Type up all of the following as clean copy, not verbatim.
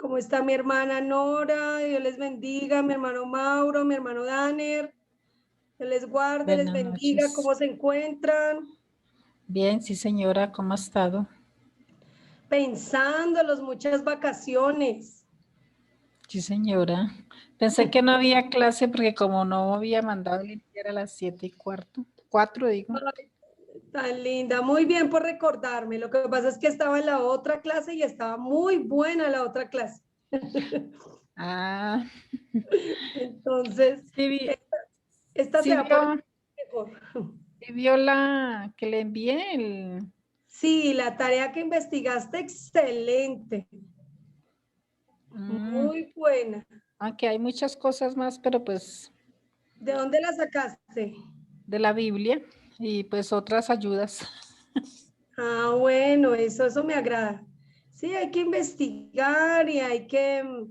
¿Cómo está mi hermana Nora? Dios les bendiga, mi hermano Mauro, mi hermano Daner. Dios les guarde, les Buenas bendiga. noches. ¿Cómo se encuentran? Bien, sí señora, ¿cómo ha estado? Pensando las muchas vacaciones. Sí señora. Pensé que no había clase porque como no había mandado limpiar a las 7:15, 4 digo. Ay, tan linda. Muy bien por recordarme. Lo que pasa es que estaba en la otra clase y estaba muy buena la otra clase. Ah, Entonces, sí, esta se sí va a poner vio, mejor. sí vio la que le envié. Sí, la tarea que investigaste, excelente. Muy buena. Aunque hay muchas cosas más, pero pues ¿De dónde la sacaste? de la Biblia y pues otras ayudas. Ah, bueno, eso me agrada. Sí, hay que investigar y hay que,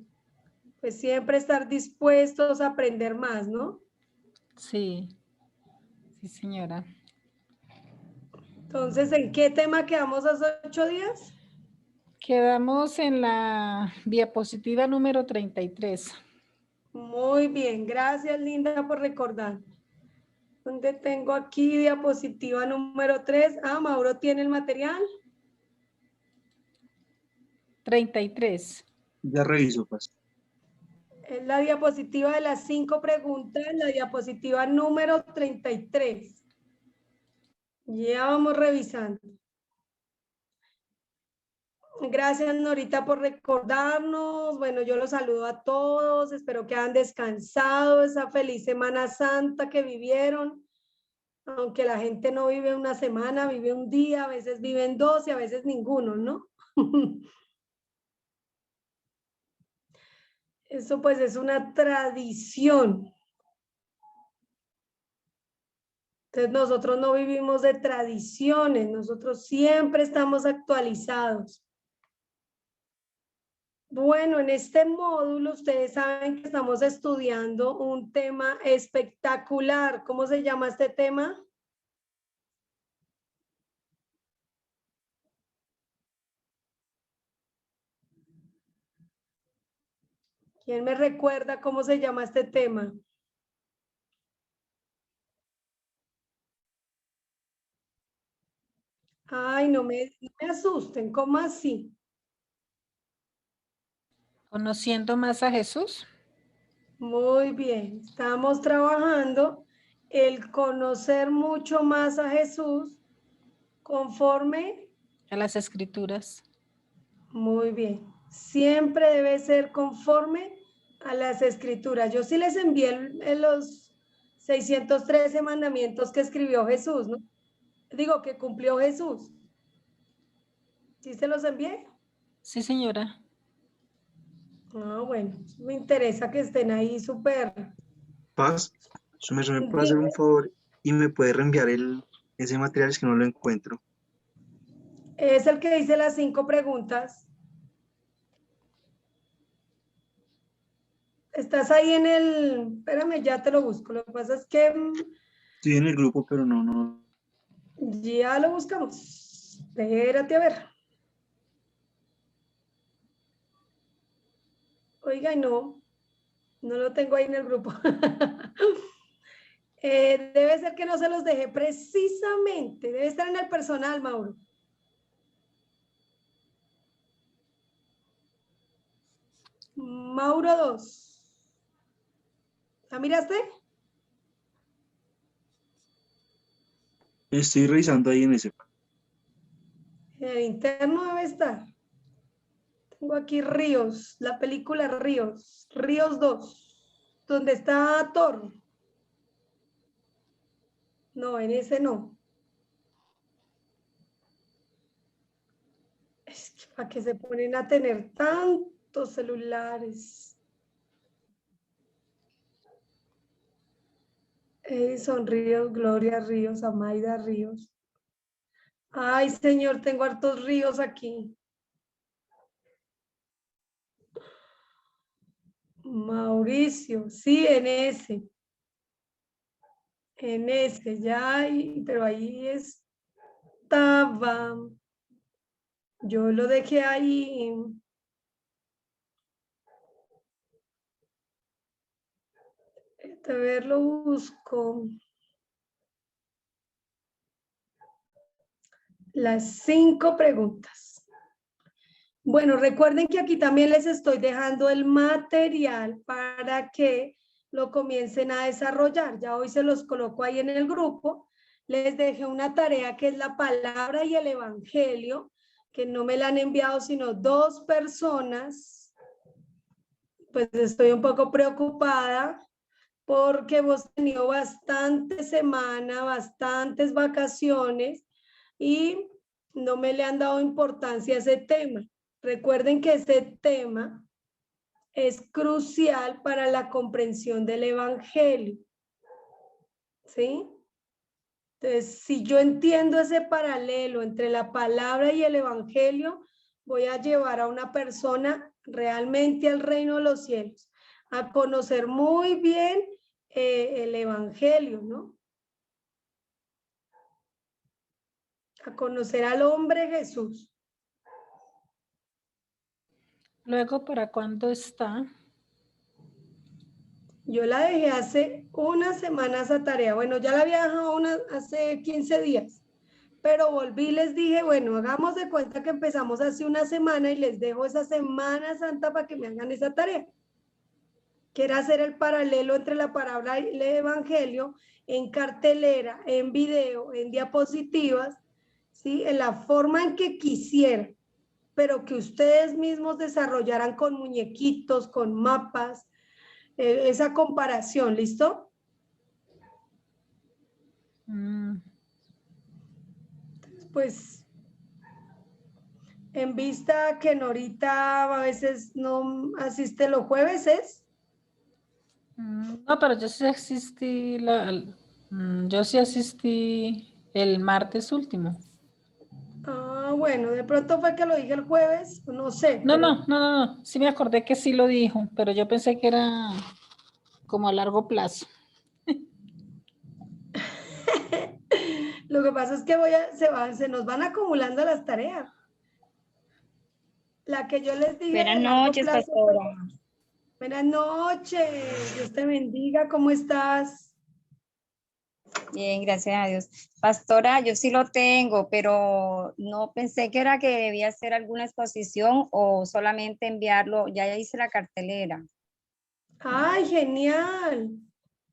pues siempre estar dispuestos a aprender más, ¿no? Sí, sí señora. Entonces, ¿en qué tema quedamos hace 8 días? Quedamos en la diapositiva número 33. Muy bien, gracias Linda por recordar. ¿Dónde tengo aquí diapositiva número 3? Ah, Mauro tiene el material. 33. Ya reviso, pues. Es la diapositiva de las 5 preguntas, la diapositiva número 33. Ya vamos revisando. Gracias, Norita, por recordarnos. Bueno, yo los saludo a todos. Espero que hayan descansado esa feliz Semana Santa que vivieron. Aunque la gente no vive una semana, vive un día, a veces viven dos y a veces ninguno, ¿no? Eso pues es una tradición. Entonces nosotros no vivimos de tradiciones, nosotros siempre estamos actualizados. Bueno, en este módulo ustedes saben que estamos estudiando un tema espectacular. ¿Cómo se llama este tema? ¿Quién me recuerda cómo se llama este tema? Ay, no me asusten, ¿cómo así? Conociendo más a Jesús. Muy bien, estamos trabajando el conocer mucho más a Jesús conforme, A las escrituras. muy bien, siempre debe ser conforme a las escrituras. Yo sí les envié los 613 mandamientos que escribió Jesús, ¿no? Digo, que cumplió Jesús. ¿Sí se los envié? Sí señora. Ah, bueno, me interesa que estén ahí súper. Paz, me puede hacer Dime, un favor y me puede reenviar ese material, es que no lo encuentro. es el que dice las 5 preguntas. Estás ahí en el, espérame, ya te lo busco. Lo que pasa es que Estoy en el grupo, pero no. ya lo buscamos. Espérate a ver. Oiga, y no lo tengo ahí en el grupo. Debe ser que no se los dejé precisamente. Debe estar en el personal, Mauro. Mauro 2. ¿La miraste? Estoy revisando ahí en ese. En el interno debe estar. Tengo aquí Ríos, la película Ríos. Ríos 2. ¿Dónde está Thor? No, en ese no. Es que para que se ponen a tener tantos celulares. Edison Ríos, Gloria Ríos, Amaida Ríos. Ay, señor, tengo hartos ríos aquí. Mauricio, sí, en ese. En ese, ya, pero ahí estaba. Yo lo dejé ahí. A ver, lo busco. Las 5 preguntas. Bueno, recuerden que aquí también les estoy dejando el material para que lo comiencen a desarrollar. Ya hoy se los coloco ahí en el grupo. Les dejé una tarea que es la palabra y el evangelio, que no me la han enviado sino 2 personas. Pues estoy un poco preocupada porque hemos tenido bastante semana, bastantes vacaciones y no me le han dado importancia a ese tema. Recuerden que ese tema es crucial para la comprensión del evangelio. ¿Sí? Entonces, si yo entiendo ese paralelo entre la palabra y el evangelio, voy a llevar a una persona realmente al reino de los cielos, a conocer muy bien el evangelio, ¿no? A conocer al hombre Jesús. Luego, ¿para cuándo está? Yo la dejé hace unas semanas a tarea. Bueno, ya la había dejado hace 15 días, pero volví y les dije, bueno, hagamos de cuenta que empezamos hace una semana y les dejo esa Semana Santa para que me hagan esa tarea. Quiero hacer el paralelo entre la palabra y el evangelio en cartelera, en video, en diapositivas, ¿sí? En la forma en que quisieran, pero que ustedes mismos desarrollaran con muñequitos, con mapas, esa comparación, ¿listo? Pues en vista que Norita a veces no asiste los jueves, ¿es? No, pero yo sí asistí, yo sí asistí el martes último. Ah, bueno, de pronto fue que lo dije el jueves, no sé. No, Pero... no, sí me acordé que sí lo dijo, pero yo pensé que era como a largo plazo. Lo que pasa es que se nos van acumulando las tareas. La que yo les dije Buenas de largo noches, plazo. pastora. Buenas noches, Dios te bendiga, ¿cómo estás? Bien, gracias a Dios. Pastora, yo sí lo tengo, pero no pensé que era que debía hacer alguna exposición o solamente enviarlo. Ya hice la cartelera. Ay, genial.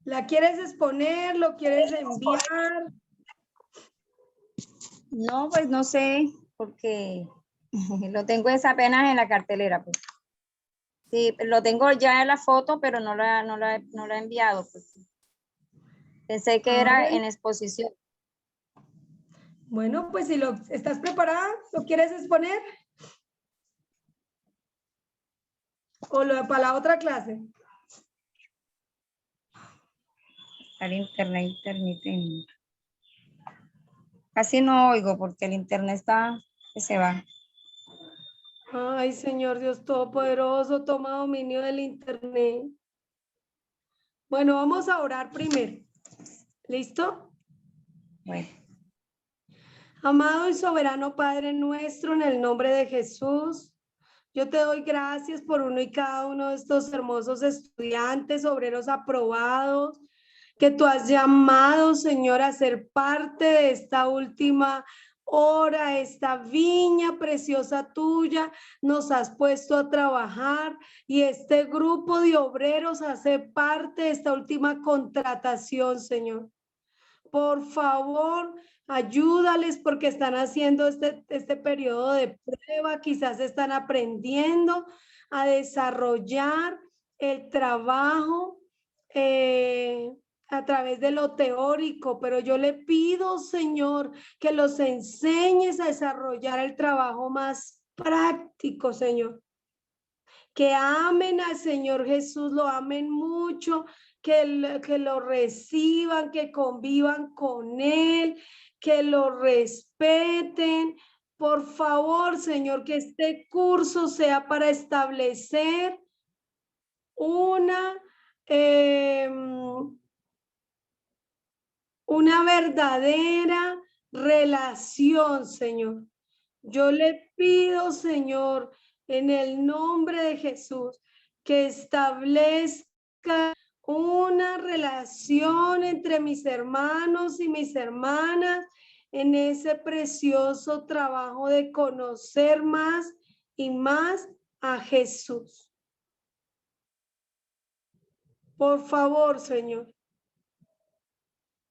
¿La quieres exponer? ¿Lo quieres enviar? No, pues no sé, porque lo tengo es apenas en la cartelera. Pues. Sí, lo tengo ya en la foto, pero no la he enviado. Pues. Pensé que era en exposición. Bueno, pues si estás preparada, ¿lo quieres exponer? ¿O para la otra clase? Al internet. Casi no oigo porque el internet está que se va. Ay, Señor Dios Todopoderoso, toma dominio del internet. Bueno, vamos a orar primero. ¿Listo? Bueno. Amado y soberano Padre nuestro, en el nombre de Jesús, yo te doy gracias por uno y cada uno de estos hermosos estudiantes, obreros aprobados, que tú has llamado, Señor, a ser parte de esta última hora, esta viña preciosa tuya, nos has puesto a trabajar y este grupo de obreros hace parte de esta última contratación, Señor. Por favor, ayúdales porque están haciendo este periodo de prueba, quizás están aprendiendo a desarrollar el trabajo a través de lo teórico, pero yo le pido, Señor, que los enseñes a desarrollar el trabajo más práctico, Señor. Que amen al Señor Jesús, lo amen mucho, que lo reciban, que convivan con Él, que lo respeten. Por favor, Señor, que este curso sea para establecer una verdadera relación, Señor. Yo le pido, Señor, en el nombre de Jesús, que establezca una relación entre mis hermanos y mis hermanas en ese precioso trabajo de conocer más y más a Jesús. Por favor, Señor.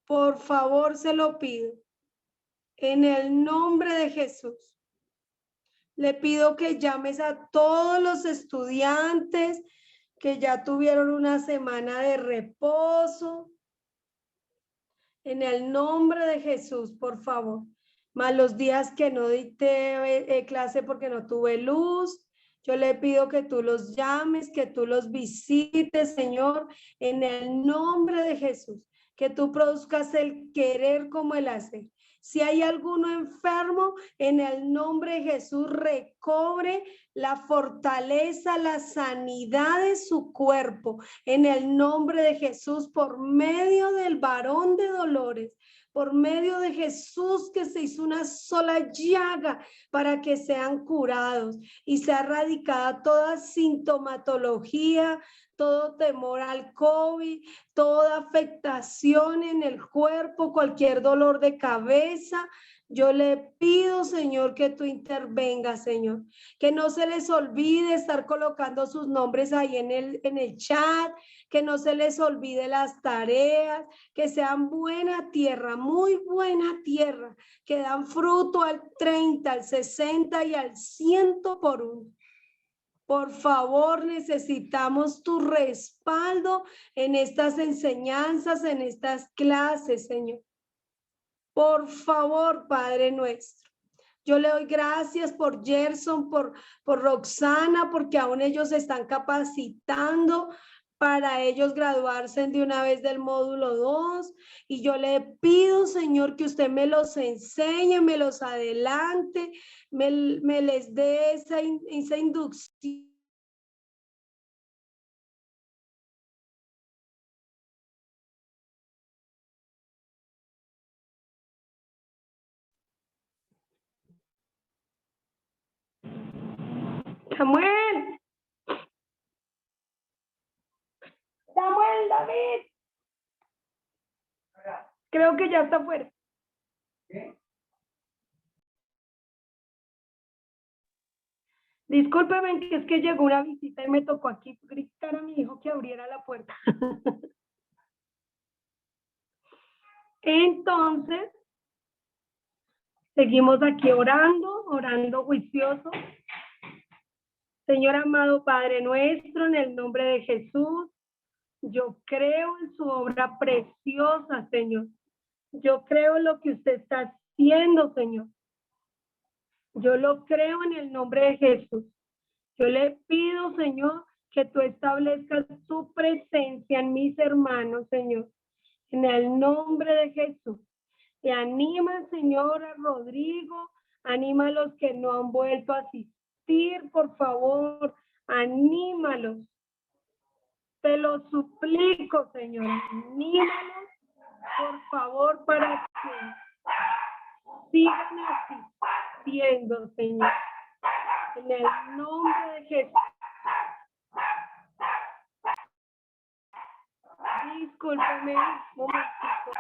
Por favor, se lo pido. En el nombre de Jesús. Le pido que llames a todos los estudiantes que ya tuvieron una semana de reposo. En el nombre de Jesús, por favor. Más los días que no dicté clase porque no tuve luz. Yo le pido que tú los llames, que tú los visites, Señor, en el nombre de Jesús. Que tú produzcas el querer como el hacer. Si hay alguno enfermo, en el nombre de Jesús, recobre la fortaleza, la sanidad de su cuerpo. En el nombre de Jesús, por medio del varón de dolores, por medio de Jesús que se hizo una sola llaga para que sean curados y sea erradicada toda sintomatología, todo temor al COVID, toda afectación en el cuerpo, cualquier dolor de cabeza. Yo le pido, Señor, que tú intervengas, Señor, que no se les olvide estar colocando sus nombres ahí en el chat, que no se les olvide las tareas, que sean buena tierra, muy buena tierra, que dan fruto al 30, al 60 y al 100 por uno. Por favor, necesitamos tu respaldo en estas enseñanzas, en estas clases, Señor. Por favor, Padre nuestro. Yo le doy gracias por Gerson, por Roxana, porque aún ellos se están capacitando para ellos graduarse de una vez del módulo 2. Y yo le pido, Señor, que usted me los enseñe, me los adelante, me les dé esa inducción. Samuel. Samuel, David. Creo que ya está afuera. Discúlpeme, que es que llegó una visita y me tocó aquí gritar a mi hijo que abriera la puerta. Entonces, seguimos aquí orando juicioso. Señor amado Padre nuestro, en el nombre de Jesús, yo creo en su obra preciosa, Señor. Yo creo en lo que usted está haciendo, Señor. Yo lo creo en el nombre de Jesús. Yo le pido, Señor, que tú establezcas tu presencia en mis hermanos, Señor. En el nombre de Jesús. Y anima, Señor, a Rodrigo. Anima a los que no han vuelto a asistir, por favor. Anímalos. Te lo suplico, Señor. Anímalos, por favor, para que sigan asistiendo, Señor. En el nombre de Jesús. Discúlpeme un momentito.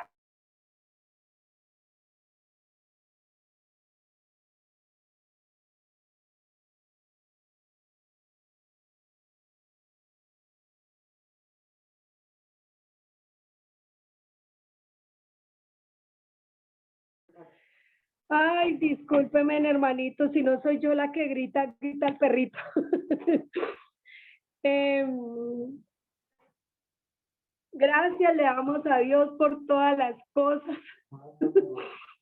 Ay, discúlpeme, hermanito, si no soy yo la que grita el perrito. Gracias le damos a Dios por todas las cosas.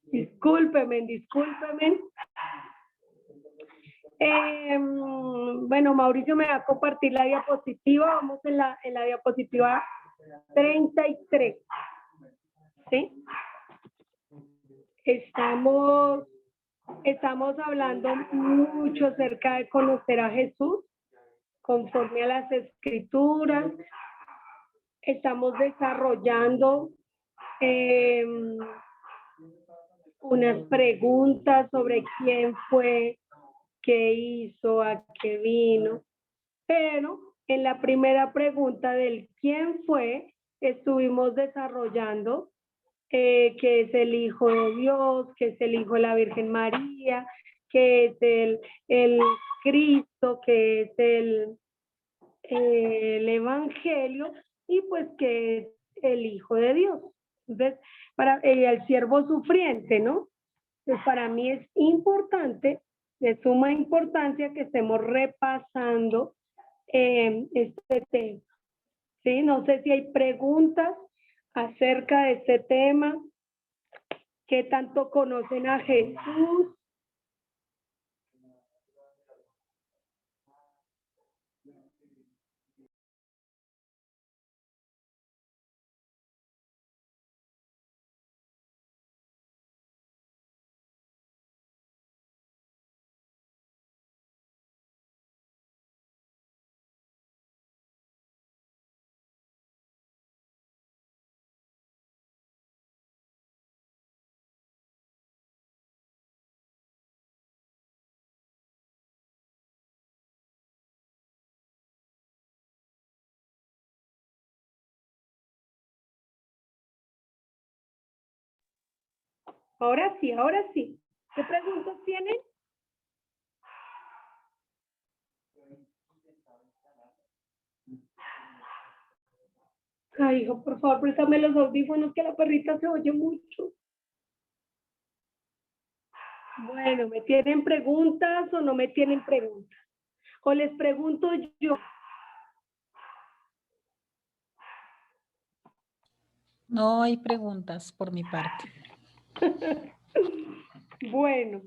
Discúlpeme. Bueno, Mauricio me va a compartir la diapositiva. Vamos en la diapositiva 33. ¿Sí? Estamos hablando mucho acerca de conocer a Jesús conforme a las Escrituras. Estamos desarrollando unas preguntas sobre quién fue, qué hizo, a qué vino. Pero En la primera pregunta del quién fue, estuvimos desarrollando que es el Hijo de Dios, que es el Hijo de la Virgen María, que es el Cristo, que es el Evangelio, y pues que es el Hijo de Dios. Entonces, para el siervo sufriente, ¿no? Entonces, para mí es importante, de suma importancia, que estemos repasando este tema. ¿Sí? No sé si hay preguntas acerca de este tema. ¿Qué tanto conocen a Jesús? Ahora sí, ahora sí. ¿Qué preguntas tienen? Ay, hijo, por favor, préstame los audífonos que la perrita se oye mucho. Bueno, ¿me tienen preguntas o no me tienen preguntas? O les pregunto yo. No hay preguntas por mi parte. Bueno,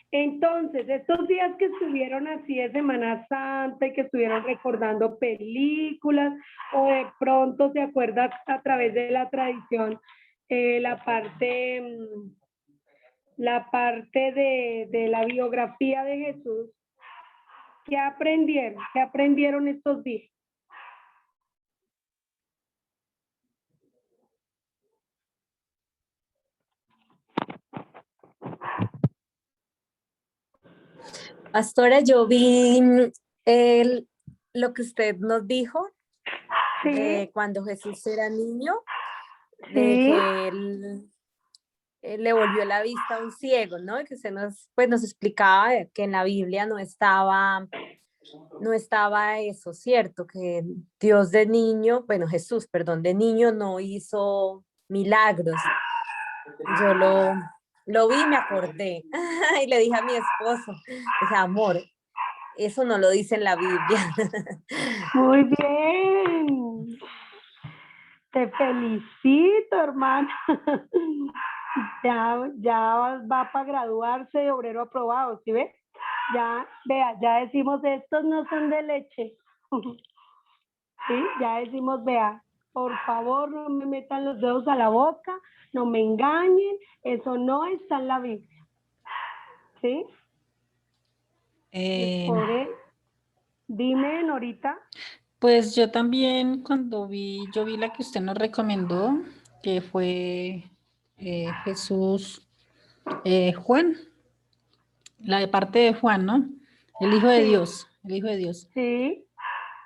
entonces, estos días que estuvieron así de Semana Santa y que estuvieron recordando películas, o de pronto se acuerda a través de la tradición la parte de la biografía de Jesús, ¿qué aprendieron? ¿Qué aprendieron estos días? Pastora, yo vi lo que usted nos dijo de Sí, cuando Jesús era niño, de sí, que él le volvió la vista a un ciego, ¿no? Y que usted nos explicaba que en la Biblia no estaba eso, ¿cierto? Que Dios de niño, bueno, Jesús, perdón, de niño no hizo milagros. Yo lo vi y me acordé y le dije a mi esposo, dije, amor, eso no lo dice en la Biblia. muy bien. Te felicito, hermana. Ya va para graduarse de obrero aprobado, ¿sí ves? Ya, vea, ya decimos, estos no son de leche. Sí, ya decimos, vea, por favor no me metan los dedos a la boca, no me engañen, eso no está en la Biblia. ¿Sí? Dime, Norita. Pues yo también yo vi la que usted nos recomendó, que fue Jesús, Juan, la de parte de Juan, ¿no? El Hijo de Sí, Dios, el Hijo de Dios. sí,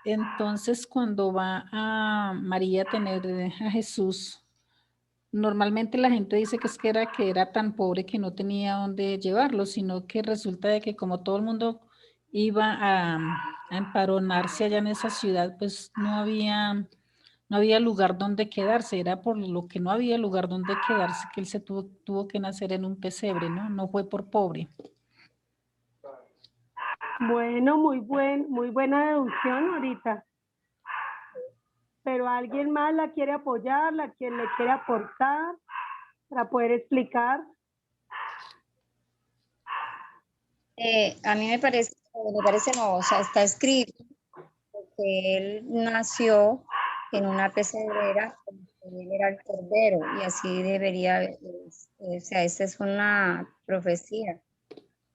Entonces, cuando va a María a tener a Jesús, normalmente la gente dice que que era tan pobre que no tenía dónde llevarlo, sino que resulta de que como todo el mundo iba a empadronarse allá en esa ciudad, pues no había lugar donde quedarse, era por lo que no había lugar donde quedarse que él tuvo que nacer en un pesebre, ¿no? No fue por pobre. bueno, muy buena deducción, Norita. Pero alguien más la quiere apoyar, le quiere aportar para poder explicar. A mí me parece no, o sea, está escrito que él nació en una pesebrera, porque él era el cordero, y así debería, o sea, esta es una profecía,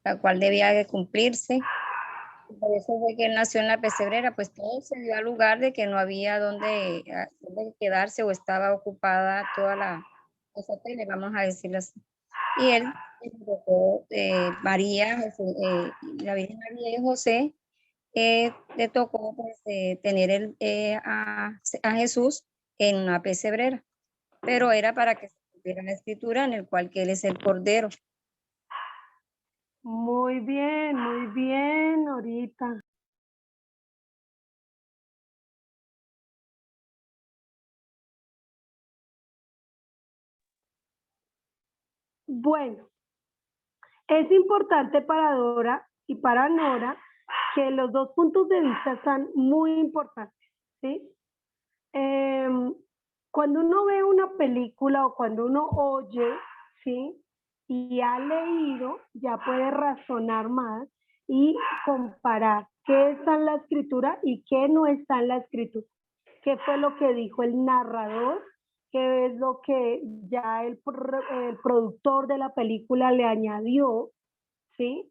la cual debía de cumplirse. Por eso fue que él nació en la pesebrera, pues todo se dio al lugar de que no había dónde quedarse o estaba ocupada toda la tele, vamos a decirlo así. Y él, María, la Virgen María y José, le tocó pues, tener a Jesús en una pesebrera, pero era para que se cumpliera la escritura en el cual que él es el Cordero. Muy bien, ahorita. Bueno, es importante para Dora y para Nora que los dos puntos de vista están muy importantes, ¿sí? Cuando uno ve una película o cuando uno oye, ¿sí? Y ha leído, ya puede razonar más y comparar qué está en la escritura y qué no está en la escritura. ¿Qué fue lo que dijo el narrador? ¿Qué es lo que ya el productor de la película le añadió? ¿Sí?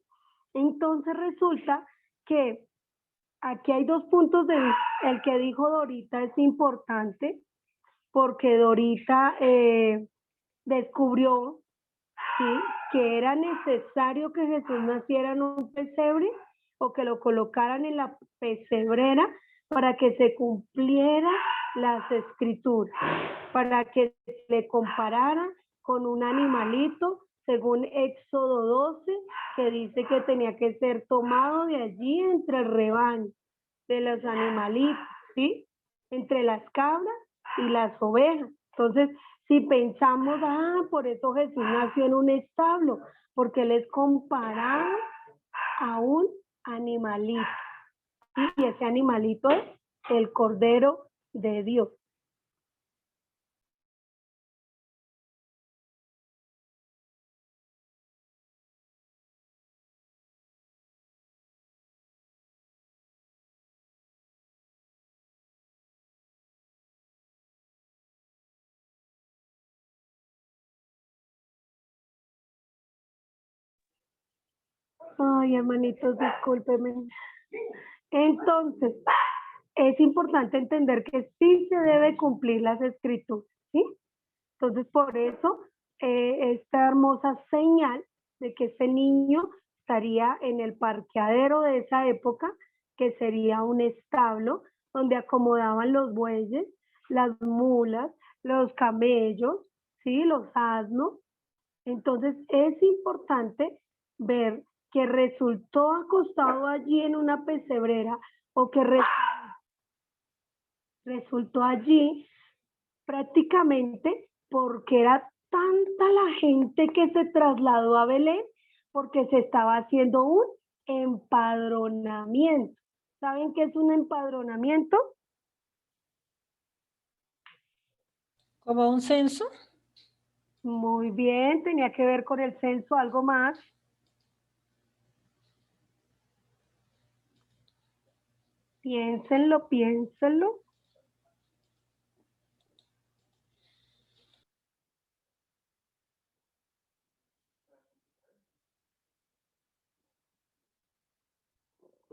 Entonces resulta que aquí hay dos puntos de vista. El que dijo Dorita es importante porque Dorita descubrió, ¿sí?, que era necesario que Jesús naciera en un pesebre o que lo colocaran en la pesebrera para que se cumpliera las escrituras, para que le comparara con un animalito, según Éxodo 12, que dice que tenía que ser tomado de allí entre el rebaño de los animalitos, ¿sí? Entre las cabras y las ovejas. Entonces, si pensamos, por eso Jesús nació en un establo, porque él es comparado a un animalito, ¿sí? Y ese animalito es el Cordero de Dios. Ay, hermanitos, discúlpenme. Entonces, es importante entender que sí se debe cumplir las escrituras, ¿sí? Entonces, por eso, esta hermosa señal de que ese niño estaría en el parqueadero de esa época, que sería un establo donde acomodaban los bueyes, las mulas, los camellos, ¿sí?, los asnos. Entonces, es importante ver que resultó acostado allí en una pesebrera o que resultó allí prácticamente porque era tanta la gente que se trasladó a Belén porque se estaba haciendo un empadronamiento. ¿Saben qué es un empadronamiento? ¿Como un censo? Muy bien, tenía que ver con el censo, algo más. Piénsenlo, piénsenlo.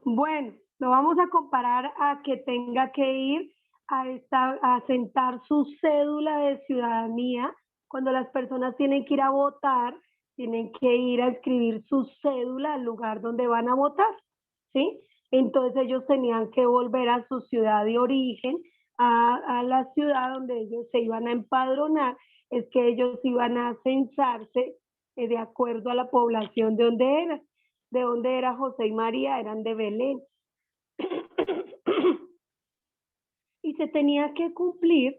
Bueno, lo vamos a comparar a que tenga que ir a sentar su cédula de ciudadanía. Cuando las personas tienen que ir a votar, tienen que ir a escribir su cédula al lugar donde van a votar, ¿sí? Entonces ellos tenían que volver a su ciudad de origen, a la ciudad donde ellos se iban a empadronar, es que ellos iban a censarse de acuerdo a la población de donde eran. ¿De dónde era José y María? Eran de Belén. Y se tenía que cumplir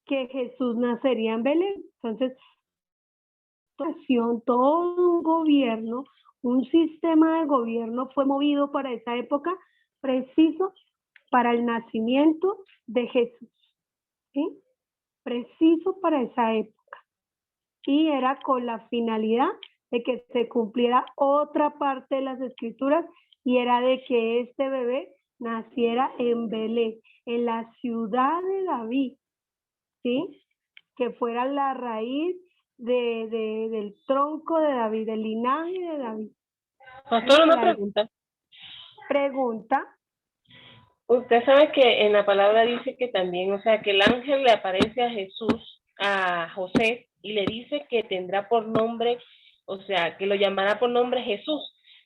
que Jesús nacería en Belén. Entonces, todo un gobierno, un sistema de gobierno fue movido para esa época, preciso para el nacimiento de Jesús, ¿sí? Preciso para esa época. Y era con la finalidad de que se cumpliera otra parte de las escrituras y era de que este bebé naciera en Belén, en la ciudad de David, ¿sí? Que fuera la raíz del tronco de David, del linaje de David. Pastor, una pregunta. Pregunta. Usted sabe que en la palabra dice que también, o sea, que el ángel le aparece a Jesús, a José, y le dice que tendrá por nombre, o sea, que lo llamará por nombre Jesús.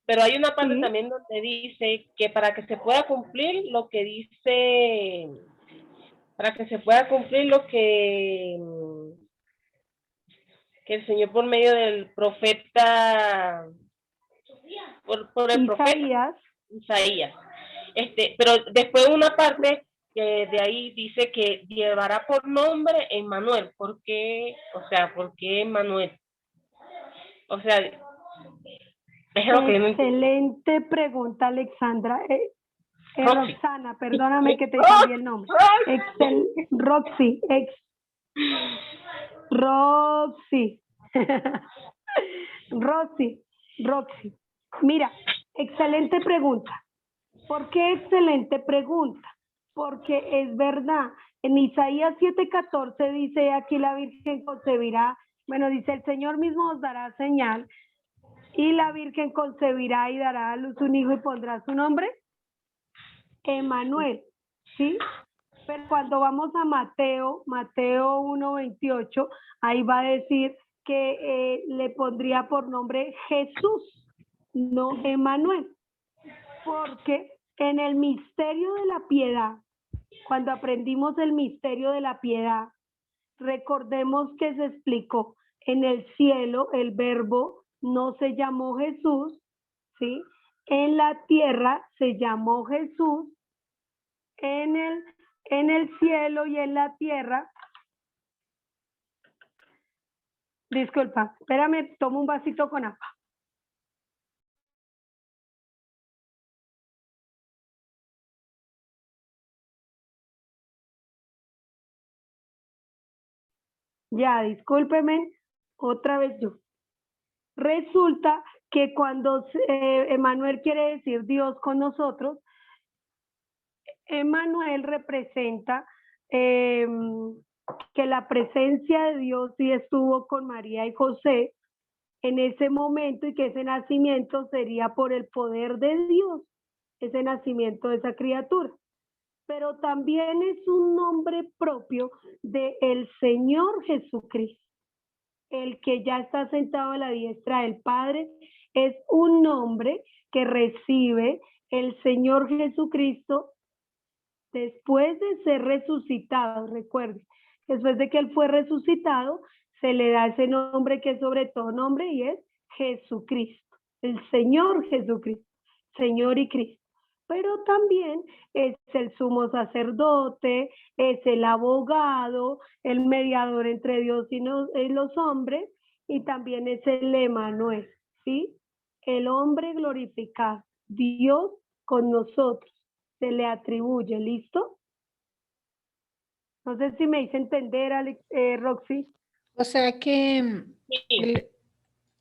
Pero hay una parte Sí. también donde dice que para que se pueda cumplir lo que dice, para que se pueda cumplir lo que el Señor por medio del profeta, por el profeta Isaías. Pero después una parte que de ahí dice que llevará por nombre Emmanuel. ¿Por qué? O sea, ¿por qué Emmanuel? O sea, es lo que no entiendo. Excelente pregunta, Alexandra. Roxy. Roxana, perdóname que te cambié el nombre. Roxy. Roxy. Roxy. Mira, excelente pregunta. ¿Por qué excelente pregunta? Porque es verdad, en Isaías 7:14 dice, aquí la Virgen concebirá, bueno, dice, el Señor mismo os dará señal, y la Virgen concebirá y dará a luz un hijo y pondrá su nombre, Emmanuel, ¿sí? Pero cuando vamos a Mateo 1:28, ahí va a decir que le pondría por nombre Jesús, no Emmanuel, porque en el misterio de la piedad, cuando aprendimos el misterio de la piedad, recordemos que se explicó en el cielo, el verbo no se llamó Jesús, ¿sí? En la tierra se llamó Jesús, en el cielo y en la tierra. Disculpa, espérame, tomo un vasito con agua. Ya, discúlpeme, otra vez yo. Resulta que cuando Emmanuel quiere decir Dios con nosotros, Emmanuel representa que la presencia de Dios sí estuvo con María y José en ese momento y que ese nacimiento sería por el poder de Dios, ese nacimiento de esa criatura. Pero también es un nombre propio del Señor Jesucristo. El que ya está sentado a la diestra del Padre es un nombre que recibe el Señor Jesucristo después de ser resucitado. Recuerden, después de que Él fue resucitado, se le da ese nombre que es sobre todo nombre y es Jesucristo, el Señor Jesucristo, Señor y Cristo. Pero también es el sumo sacerdote, es el abogado, el mediador entre Dios y los hombres, y también es el Emmanuel, ¿sí? El hombre glorificado, Dios con nosotros, se le atribuye, ¿listo? No sé si me hice entender, Roxy. O sea que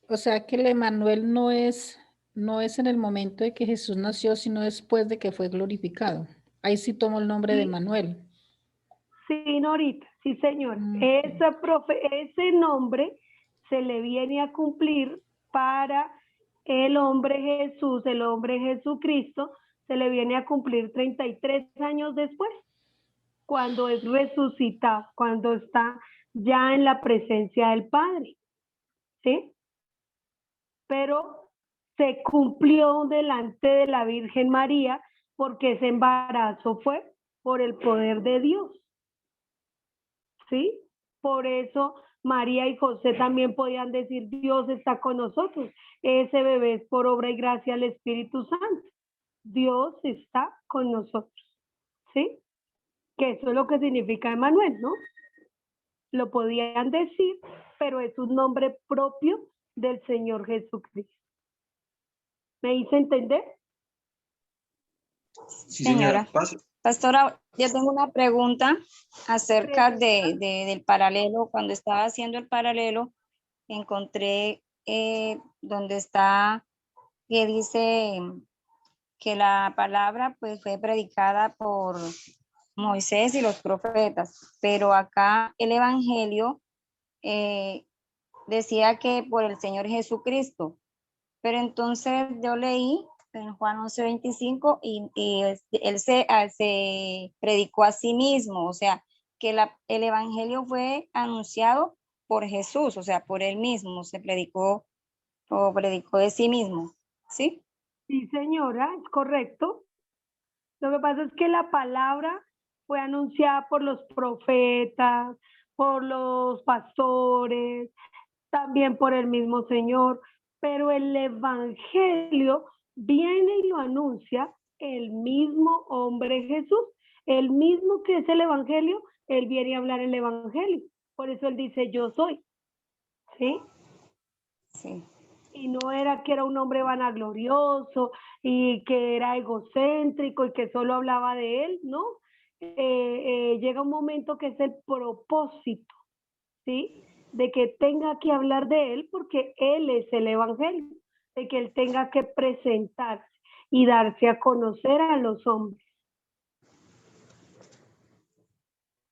el Emmanuel no es en el momento de que Jesús nació, sino después de que fue glorificado. Ahí sí tomó el nombre de Emmanuel. Sí, Norita, sí, señor. Ese nombre se le viene a cumplir para el hombre Jesús, el hombre Jesucristo, se le viene a cumplir 33 años después, cuando es resucitado, cuando está ya en la presencia del Padre, ¿sí? Pero se cumplió delante de la Virgen María porque ese embarazo fue por el poder de Dios, ¿sí? Por eso María y José también podían decir, Dios está con nosotros. Ese bebé es por obra y gracia del Espíritu Santo. Dios está con nosotros, ¿sí? Que eso es lo que significa Emmanuel, ¿no? Lo podían decir, pero es un nombre propio del Señor Jesucristo. ¿Me hice entender? Sí, Señora. Pasa. Pastora, yo tengo una pregunta acerca del paralelo. Cuando estaba haciendo el paralelo, encontré donde está, que dice que la palabra pues fue predicada por Moisés y los profetas, pero acá el evangelio decía que por el Señor Jesucristo, pero entonces yo leí en Juan 11:25 y él se predicó a sí mismo, o sea, que el evangelio fue anunciado por Jesús, o sea, por él mismo, se predicó o predicó de sí mismo, ¿sí? Sí, señora, es correcto. Lo que pasa es que la palabra fue anunciada por los profetas, por los pastores, también por el mismo Señor, pero el Evangelio viene y lo anuncia el mismo hombre Jesús, el mismo que es el Evangelio, él viene a hablar el Evangelio. Por eso él dice, yo soy, ¿sí? Sí. Y no era que era un hombre vanaglorioso y que era egocéntrico y que solo hablaba de él, ¿no? Llega un momento que es el propósito, ¿sí? De que tenga que hablar de él porque él es el evangelio, de que él tenga que presentarse y darse a conocer a los hombres.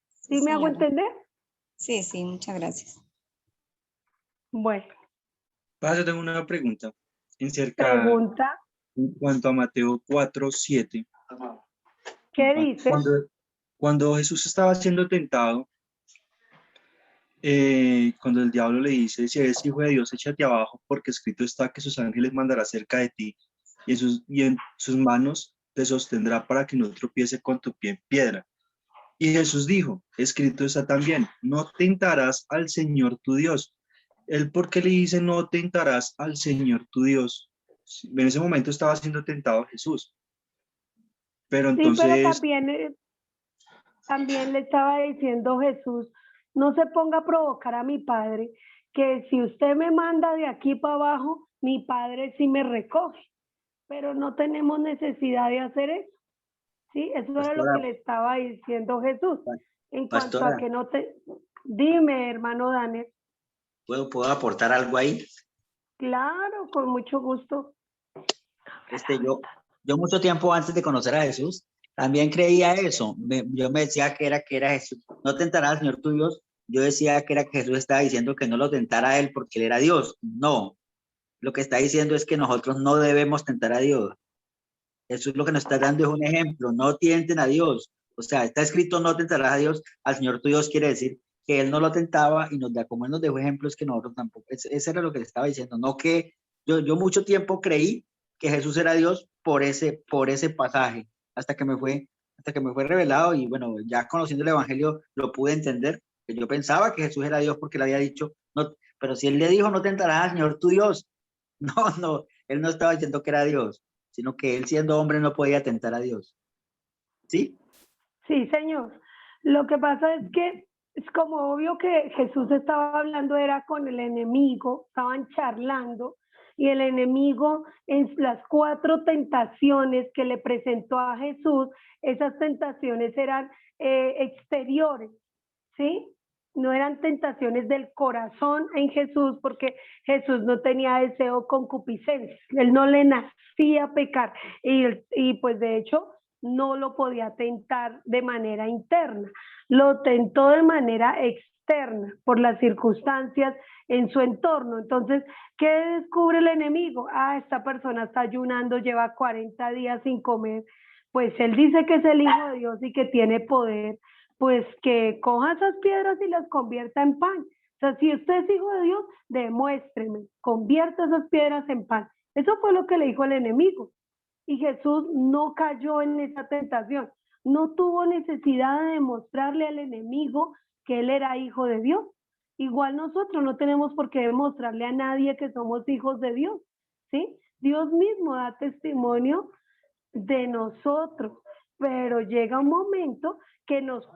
¿Sí me hago señora. entender? Sí, sí, muchas gracias. Bueno, Paz, yo tengo una pregunta pregunta, en cuanto a Mateo 4:7. ¿qué dice? Cuando Jesús estaba siendo tentado, cuando el diablo le dice, si eres hijo de Dios, échate abajo, porque escrito está que sus ángeles mandará cerca de ti, y en sus manos te sostendrá para que no tropiece con tu pie en piedra. Y Jesús dijo, escrito está también, no tentarás al Señor tu Dios. Él, ¿por qué le dice no tentarás al Señor tu Dios? En ese momento estaba siendo tentado Jesús. Pero Sí, pero entonces, también le estaba diciendo Jesús, no se ponga a provocar a mi padre, que si usted me manda de aquí para abajo, mi padre sí me recoge, pero no tenemos necesidad de hacer eso, ¿sí? Eso era lo que Pastora, le estaba diciendo Jesús. En cuanto a pastora, que no te... Dime, hermano Daniel. ¿puedo aportar algo ahí? Claro, con mucho gusto. Yo mucho tiempo antes de conocer a Jesús, también creía eso. Yo me decía que era Jesús. No tentarás al Señor tu Dios. Yo decía que era que Jesús estaba diciendo que no lo tentara a él porque él era Dios. No, lo que está diciendo es que nosotros no debemos tentar a Dios. Jesús lo que nos está dando es un ejemplo. No tienten a Dios. O sea, está escrito no tentarás a Dios. Al Señor tu Dios quiere decir que él no lo tentaba y nos da, como él nos dejó ejemplos que nosotros tampoco. Ese era lo que le estaba diciendo. No que yo mucho tiempo creí que Jesús era Dios por ese pasaje, hasta que me fue revelado y bueno, ya conociendo el Evangelio lo pude entender, que yo pensaba que Jesús era Dios porque le había dicho, no, pero si él le dijo no tentarás al Señor tu Dios, no, él no estaba diciendo que era Dios, sino que él siendo hombre no podía tentar a Dios. ¿Sí? Sí, señor. Lo que pasa es que es como obvio que Jesús estaba hablando era con el enemigo, estaban charlando y el enemigo en las 4 tentaciones que le presentó a Jesús, esas tentaciones eran exteriores, ¿sí? No eran tentaciones del corazón en Jesús porque Jesús no tenía deseo concupiscencia, él no le nacía pecar y pues de hecho no lo podía tentar de manera interna, lo tentó de manera externa por las circunstancias en su entorno. Entonces, ¿qué descubre el enemigo? Ah, esta persona está ayunando, lleva 40 días sin comer, pues él dice que es el Hijo de Dios y que tiene poder, pues que coja esas piedras y las convierta en pan. O sea, si usted es hijo de Dios, demuéstreme, convierta esas piedras en pan. Eso fue lo que le dijo el enemigo. Y Jesús no cayó en esa tentación, no tuvo necesidad de demostrarle al enemigo que él era hijo de Dios. Igual nosotros no tenemos por qué demostrarle a nadie que somos hijos de Dios, ¿sí? Dios mismo da testimonio de nosotros, pero llega un momento que nos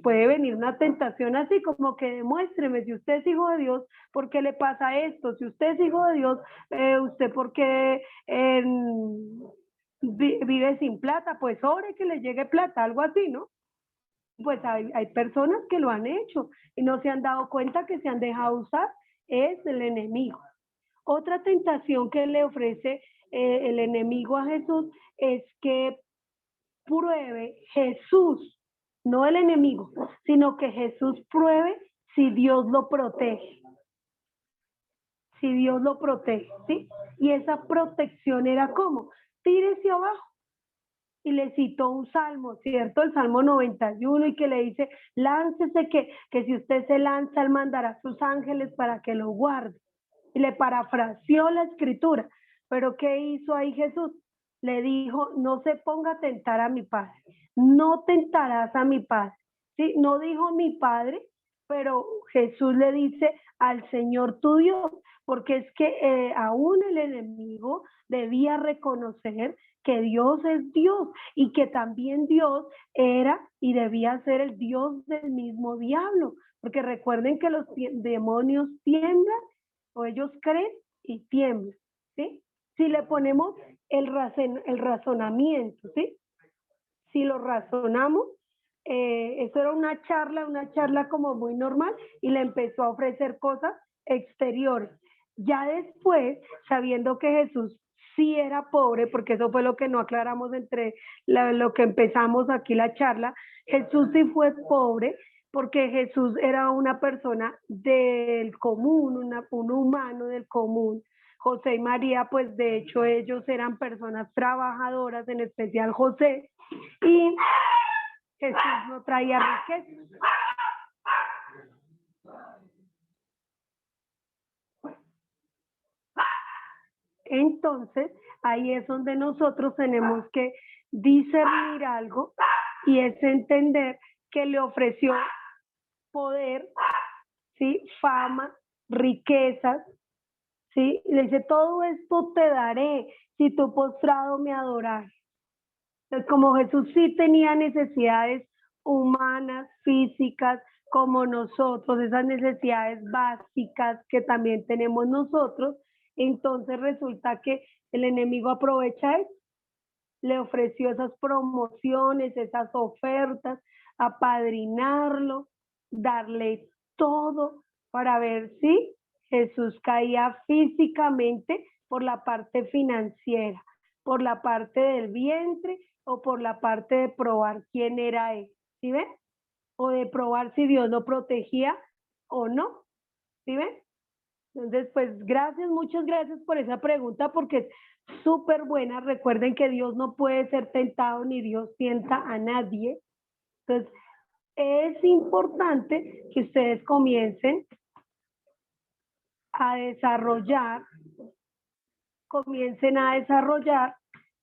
puede venir una tentación así como que demuéstreme si usted es hijo de Dios, ¿por qué le pasa esto? Si usted es hijo de Dios, ¿usted por qué vive sin plata? Pues ore que le llegue plata, algo así, ¿no? Pues hay personas que lo han hecho y no se han dado cuenta que se han dejado usar, es el enemigo. Otra tentación que le ofrece el enemigo a Jesús es que pruebe Jesús, no el enemigo, sino que Jesús pruebe si Dios lo protege. Si Dios lo protege, ¿sí? Y esa protección era como, tírese abajo. Y le citó un salmo, ¿cierto? El Salmo 91 y que le dice, láncese que si usted se lanza, él mandará a sus ángeles para que lo guarde. Y le parafraseó la escritura, Pero ¿qué hizo ahí Jesús? Le dijo, no se ponga a tentar a mi Padre, no tentarás a mi Padre. ¿Sí? No dijo mi Padre, pero Jesús le dice al Señor tu Dios, porque es que aún el enemigo debía reconocer que Dios es Dios y que también Dios era y debía ser el Dios del mismo diablo, porque recuerden que los demonios tiemblan o ellos creen y tiemblan, ¿sí? Si le ponemos el razonamiento, ¿sí? Si lo razonamos, eso era una charla como muy normal y le empezó a ofrecer cosas exteriores. Ya después, sabiendo que Jesús sí era pobre, porque eso fue lo que no aclaramos entre lo que empezamos aquí la charla, Jesús sí fue pobre, porque Jesús era una persona del común, un humano del común. José y María, pues de hecho ellos eran personas trabajadoras, en especial José, y Jesús no traía riqueza. Entonces, ahí es donde nosotros tenemos que discernir algo y es entender que le ofreció poder, ¿sí? Fama, riquezas, ¿sí? Y le dice, todo esto te daré si tú postrado me adoras. Entonces, como Jesús sí tenía necesidades humanas, físicas, como nosotros, esas necesidades básicas que también tenemos nosotros, entonces resulta que el enemigo aprovecha eso, le ofreció esas promociones, esas ofertas, apadrinarlo, darle todo para ver si Jesús caía físicamente por la parte financiera, por la parte del vientre o por la parte de probar quién era él, ¿sí ven? O de probar si Dios lo protegía o no, ¿sí ven? Entonces, pues gracias, muchas gracias por esa pregunta porque es súper buena. Recuerden que Dios no puede ser tentado ni Dios tienta a nadie. Entonces, es importante que ustedes comiencen a desarrollar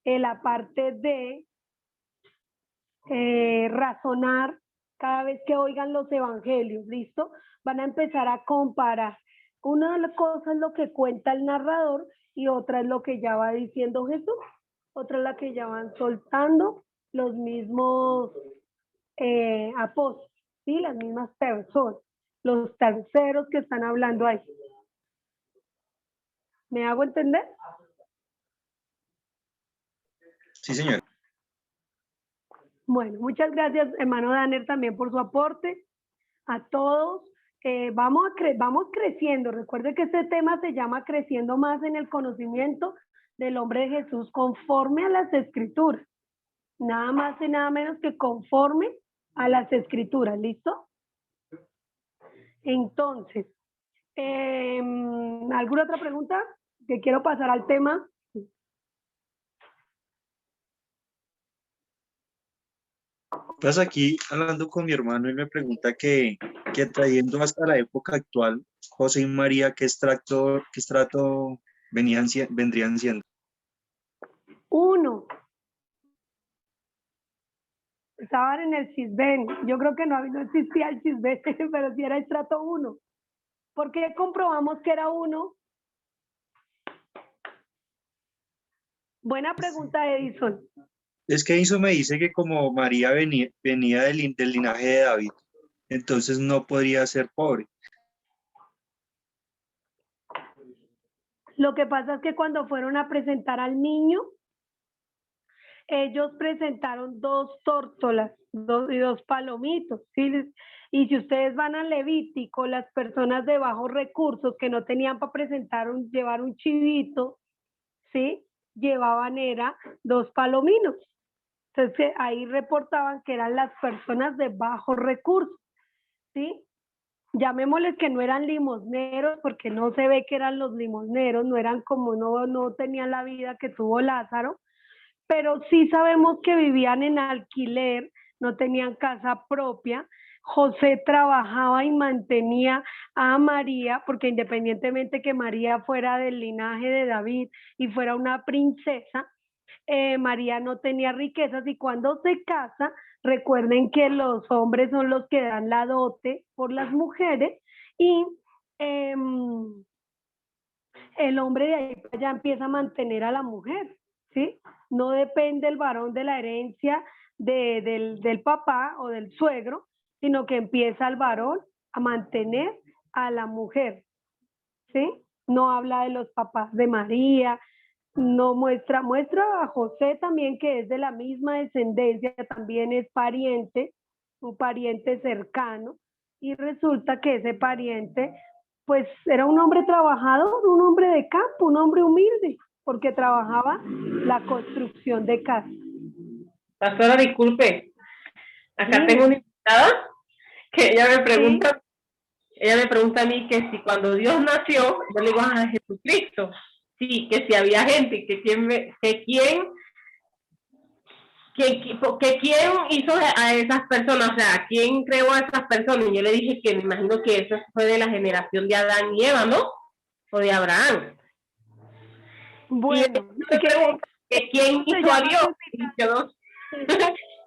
la parte de razonar cada vez que oigan los evangelios, ¿listo? Van a empezar a comparar. Una de las cosas es lo que cuenta el narrador y otra es lo que ya va diciendo Jesús. Otra es la que ya van soltando los mismos apóstoles, ¿sí? Las mismas personas, los terceros que están hablando ahí. ¿Me hago entender? Sí, señor. Bueno, muchas gracias, hermano Danner, también por su aporte. A todos, vamos creciendo. Recuerde que este tema se llama Creciendo más en el conocimiento del hombre de Jesús conforme a las Escrituras. Nada más y nada menos que conforme a las Escrituras, ¿listo? Entonces, ¿alguna otra pregunta? Que quiero pasar al tema. Pues aquí hablando con mi hermano, él me pregunta que trayendo hasta la época actual, José y María, ¿qué estrato vendrían siendo? Uno. Estaban en el CISBEN. Yo creo que no existía el CISBEN, pero sí era estrato 1. ¿Por qué comprobamos que era 1? Buena pregunta, Edison. Es que eso me dice que como María venía del linaje de David, entonces no podría ser pobre. Lo que pasa es que cuando fueron a presentar al niño, ellos presentaron 2 tórtolas y 2 palomitos, ¿sí? Y si ustedes van a Levítico, las personas de bajos recursos que no tenían para llevar un chivito, ¿sí? Llevaban 2 palominos. Entonces ahí reportaban que eran las personas de bajos recursos, ¿sí? Llamémosles que no eran limosneros, porque no se ve que eran los limosneros, no eran como, no tenían la vida que tuvo Lázaro, pero sí sabemos que vivían en alquiler, no tenían casa propia. José trabajaba y mantenía a María, porque independientemente que María fuera del linaje de David y fuera una princesa, María no tenía riquezas, y cuando se casa, recuerden que los hombres son los que dan la dote por las mujeres, y el hombre de ahí para allá empieza a mantener a la mujer, ¿sí? No depende el varón de la herencia del papá o del suegro, sino que empieza el varón a mantener a la mujer, ¿sí? No habla de los papás de María, no muestra a José también, que es de la misma descendencia, también es pariente, un pariente cercano, y resulta que ese pariente pues era un hombre trabajador, un hombre de campo, un hombre humilde, porque trabajaba la construcción de casas. Pastora, disculpe, acá Sí. tengo una invitada que ella me Sí. pregunta a mí que si cuando Dios nació, yo le digo a Jesucristo, sí, que si había gente, que quién hizo a esas personas, o sea, quién creó a esas personas. Y yo le dije que me imagino que eso fue de la generación de Adán y Eva, ¿no? O de Abraham. Bueno, Y me pregunta que quién hizo a Dios.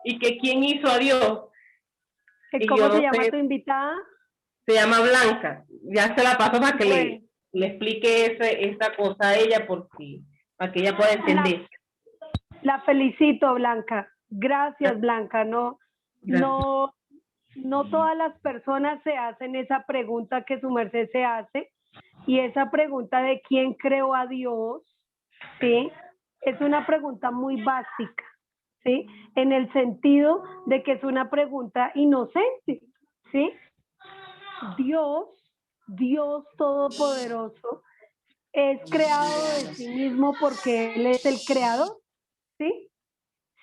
Y que quién hizo a Dios. ¿Cómo se llama tu invitada? Se llama Blanca. Ya se la paso para que le explique esta cosa a ella, para que ella pueda entender. La felicito, Blanca. Gracias, Blanca. No todas las personas se hacen esa pregunta que su merced se hace, y esa pregunta de quién creó a Dios, ¿sí? Es una pregunta muy básica, ¿sí? En el sentido de que es una pregunta inocente, ¿sí? Dios Todopoderoso es creado de sí mismo porque Él es el creador, ¿sí?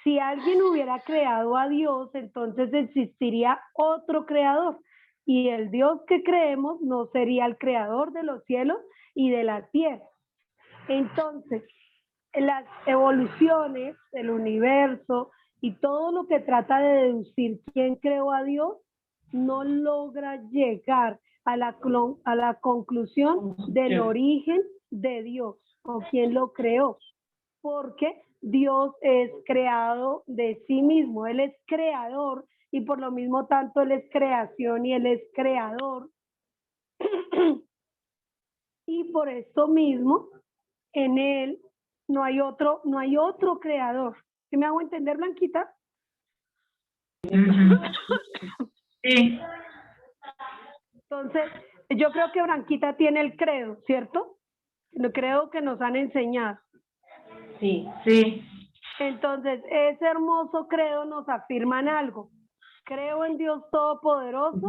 Si alguien hubiera creado a Dios, entonces existiría otro creador, y el Dios que creemos no sería el creador de los cielos y de la tierra. Entonces, las evoluciones del universo y todo lo que trata de deducir quién creó a Dios no logra llegar a la conclusión del origen de Dios o quién lo creó, porque Dios es creado de sí mismo, Él es creador, y por lo mismo tanto Él es creación y Él es creador. Y por esto mismo, en Él no hay otro creador. ¿Sí me hago entender, Blanquita? Sí. Entonces, yo creo que Blanquita tiene el credo, ¿cierto? El credo que nos han enseñado. Sí, sí. Entonces, ese hermoso credo nos afirma en algo. Creo en Dios Todopoderoso,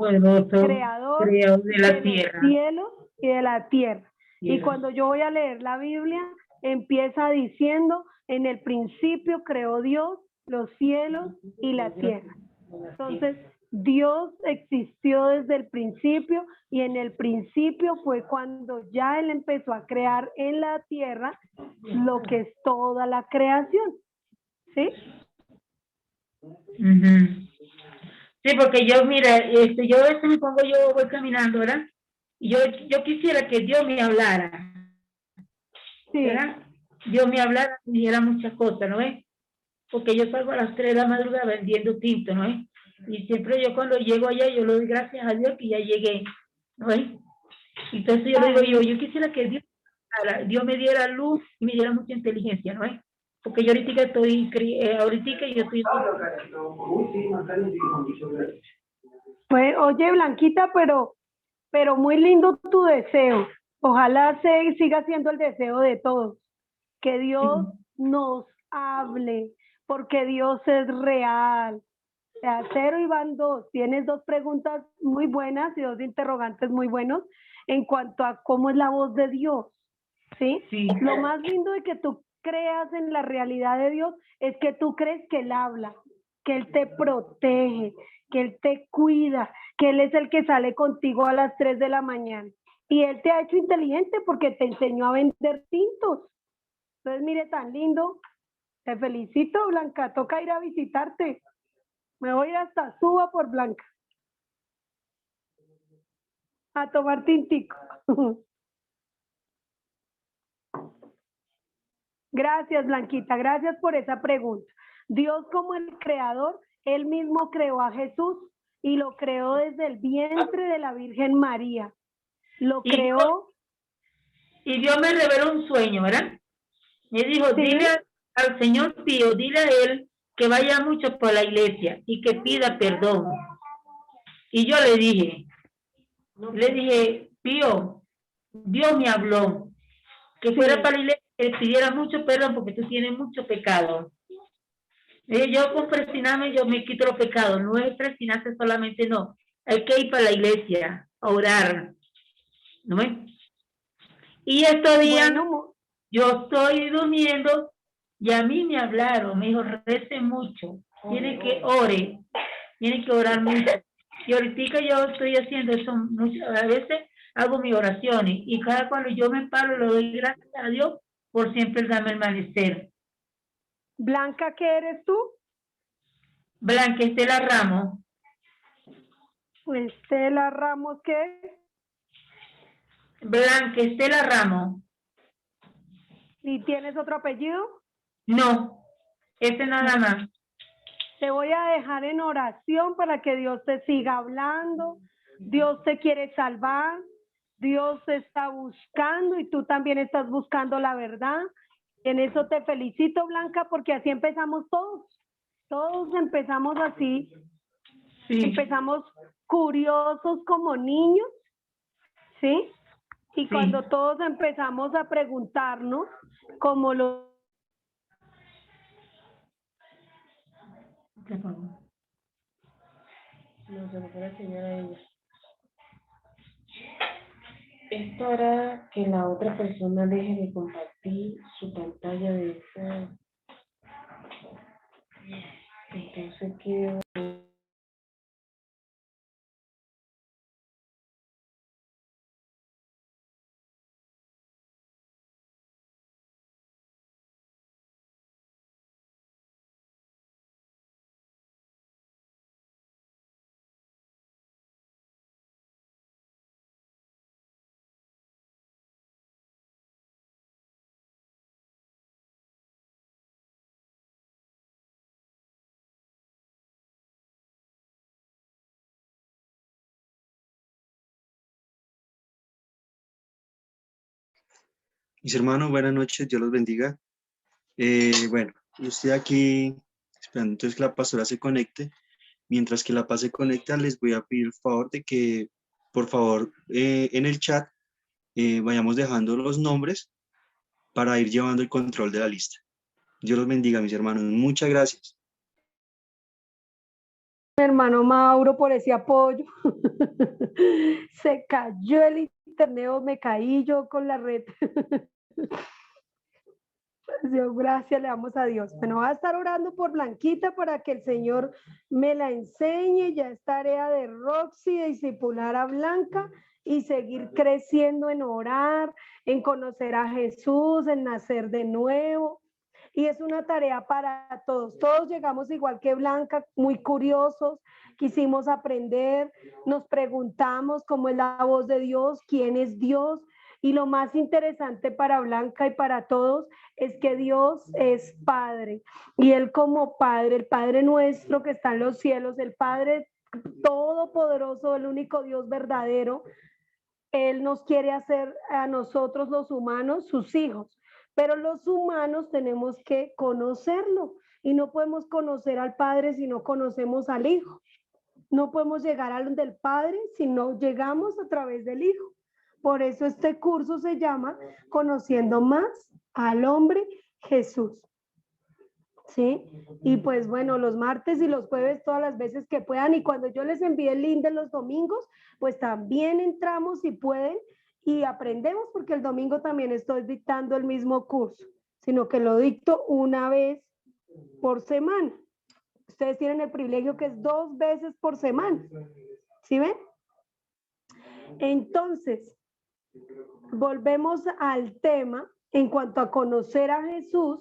creador de la tierra, los cielos y de la tierra. Y cuando yo voy a leer la Biblia, empieza diciendo, en el principio creó Dios los cielos y la tierra. Entonces, Dios existió desde el principio, y en el principio fue cuando ya Él empezó a crear en la tierra lo que es toda la creación. ¿Sí? Sí, porque yo, mira, yo a veces yo voy caminando, ¿verdad? Y yo quisiera que Dios me hablara, ¿verdad? Sí. Dios me hablara, me dijera muchas cosas, ¿no es? Porque yo salgo a las 3 de la madrugada vendiendo tinto, ¿no es? Y siempre yo cuando llego allá, yo le doy gracias a Dios que ya llegué, ¿no es? Entonces yo le digo, yo quisiera que Dios me diera luz y me diera mucha inteligencia, ¿no es? Porque yo ahorita yo estoy... Pues, oye, Blanquita, pero muy lindo tu deseo. Ojalá siga siendo el deseo de todos. Que Dios nos hable, porque Dios es real. O sea, 0 y van 2. Tienes 2 preguntas muy buenas y 2 interrogantes muy buenos en cuanto a cómo es la voz de Dios. ¿Sí? Sí. Lo más lindo de que tú creas en la realidad de Dios es que tú crees que Él habla, que Él te protege, que Él te cuida, que Él es el que sale contigo a las 3 de la mañana. Y Él te ha hecho inteligente porque te enseñó a vender tintos. Entonces, mire, tan lindo. Te felicito, Blanca. Toca ir a visitarte. Me voy hasta Suba por Blanca. A tomar tintico. Gracias, Blanquita. Gracias por esa pregunta. Dios como el creador, Él mismo creó a Jesús y lo creó desde el vientre de la Virgen María. Lo creó. Y Dios me reveló un sueño, ¿verdad? Me dijo, Sí. dile al Señor Pío, dile a él que vaya mucho por la iglesia y que pida perdón. Y yo le dije, Pío, Dios me habló, que fuera para la iglesia, que pidiera mucho perdón porque tú tienes mucho pecado. Yo con presinarme, yo me quito los pecados, no es presinarse solamente, no. Hay que ir para la iglesia a orar, ¿no ves? Y estos días yo estoy durmiendo y a mí me hablaron, me dijo, rece mucho, tiene que orar mucho. Y ahorita yo estoy haciendo eso mucho, a veces hago mis oraciones y cada cuando yo me paro le doy gracias a Dios por siempre darme el amanecer. Blanca, ¿qué eres tú? Blanca Estela Ramos. Estela Ramos, ¿qué? Blanca Estela Ramos. ¿Y tienes otro apellido? No, ese nada más. Te voy a dejar en oración para que Dios te siga hablando. Dios te quiere salvar. Dios te está buscando y tú también estás buscando la verdad. En eso te felicito, Blanca, porque así empezamos todos. Todos empezamos así. Sí. Empezamos curiosos como niños, ¿sí? Y cuando todos empezamos a preguntarnos como lo... ¿Qué pasó? No, se lo puede enseñar a ella. Es para que la otra persona deje de compartir su pantalla de esa. Entonces quiero... Mis hermanos, buenas noches, Dios los bendiga. Bueno, yo estoy aquí esperando entonces que la pastora se conecte. Mientras que la paz se conecta, les voy a pedir el favor de que, por favor, en el chat vayamos dejando los nombres para ir llevando el control de la lista. Dios los bendiga, mis hermanos. Muchas gracias. Hermano Mauro, por ese apoyo. Se cayó el internet o me caí yo con la red. Dios, gracias le damos a Dios. Bueno, voy a estar orando por Blanquita para que el Señor me la enseñe. Ya es tarea de Roxy, de discipular a Blanca y seguir creciendo en orar, en conocer a Jesús, en nacer de nuevo. Y es una tarea para todos. Todos llegamos igual que Blanca, muy curiosos, quisimos aprender, nos preguntamos cómo es la voz de Dios, quién es Dios. Y lo más interesante para Blanca y para todos es que Dios es Padre. Y Él como Padre, el Padre nuestro que está en los cielos, el Padre todopoderoso, el único Dios verdadero, Él nos quiere hacer a nosotros los humanos sus hijos. Pero los humanos tenemos que conocerlo y no podemos conocer al Padre si no conocemos al Hijo. No podemos llegar al del Padre si no llegamos a través del Hijo. Por eso este curso se llama Conociendo más al hombre Jesús. ¿Sí? Y pues bueno, los martes y los jueves todas las veces que puedan y cuando yo les envíe el link de los domingos, pues también entramos si pueden y aprendemos porque el domingo también estoy dictando el mismo curso, sino que lo dicto una vez por semana. Ustedes tienen el privilegio que es 2 veces por semana. ¿Sí ven? Entonces, volvemos al tema en cuanto a conocer a Jesús.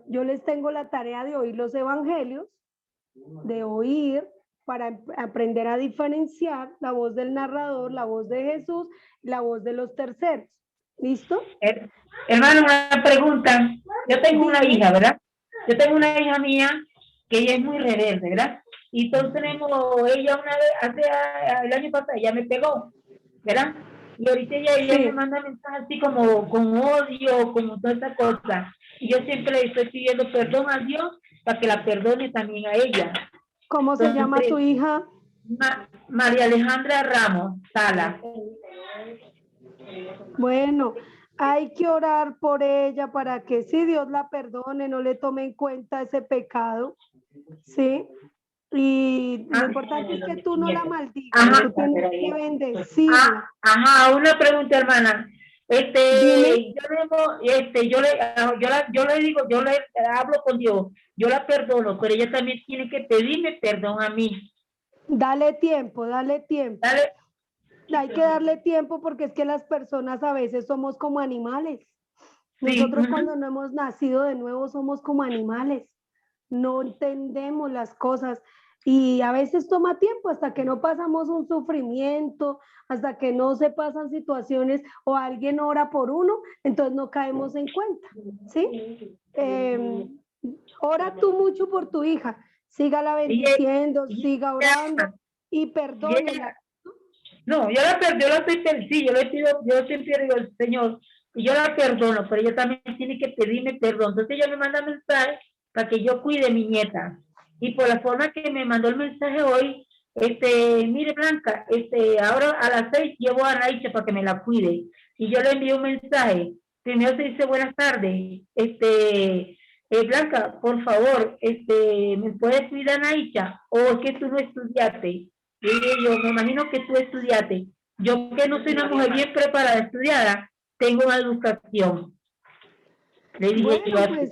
Yo les tengo la tarea de oír los evangelios, de oír para aprender a diferenciar la voz del narrador, la voz de Jesús, la voz de los terceros. ¿Listo? Hermano, una pregunta. Yo tengo una hija, ¿verdad? Yo tengo una hija mía que ella es muy rebelde, ¿verdad? Y entonces tenemos, ella una vez, el año pasado, ella me pegó, ¿verdad? Y ahorita ella me manda mensajes así como con odio, como toda esa cosa. Y yo siempre le estoy pidiendo perdón a Dios para que la perdone también a ella. ¿Cómo se llama tu hija? María Alejandra Ramos Sala. Bueno, hay que orar por ella para que si Dios la perdone, no le tome en cuenta ese pecado, ¿sí? Y lo importante es que tú no la maldigas, tú tienes que bendecirla. Ajá, una pregunta, hermana. Yo le digo, yo le hablo con Dios, yo la perdono, pero ella también tiene que pedirme perdón a mí. Dale tiempo, dale tiempo. Hay que darle tiempo porque es que las personas a veces somos como animales. Nosotros cuando no hemos nacido de nuevo somos como animales. No entendemos las cosas y a veces toma tiempo hasta que no pasamos un sufrimiento, hasta que no se pasan situaciones o alguien ora por uno, entonces no caemos en cuenta, ¿sí? Ora tú mucho por tu hija, sígala bendiciendo, siga orando y perdónela. No, yo la estoy, sí, yo siempre digo al Señor, y yo la perdono, pero ella también tiene que pedirme perdón. Entonces ella me manda mensaje para que yo cuide a mi nieta. Y por la forma que me mandó el mensaje hoy, mire Blanca, ahora a las 6 llevo a Naicha para que me la cuide. Y yo le envío un mensaje. Primero se dice buenas tardes, Blanca, por favor, ¿me puedes cuidar a Naicha? ¿O es que tú no estudiaste? Yo me imagino que tú estudiaste. Yo que no soy una mujer bien preparada, estudiada, tengo una educación. Le dije bueno,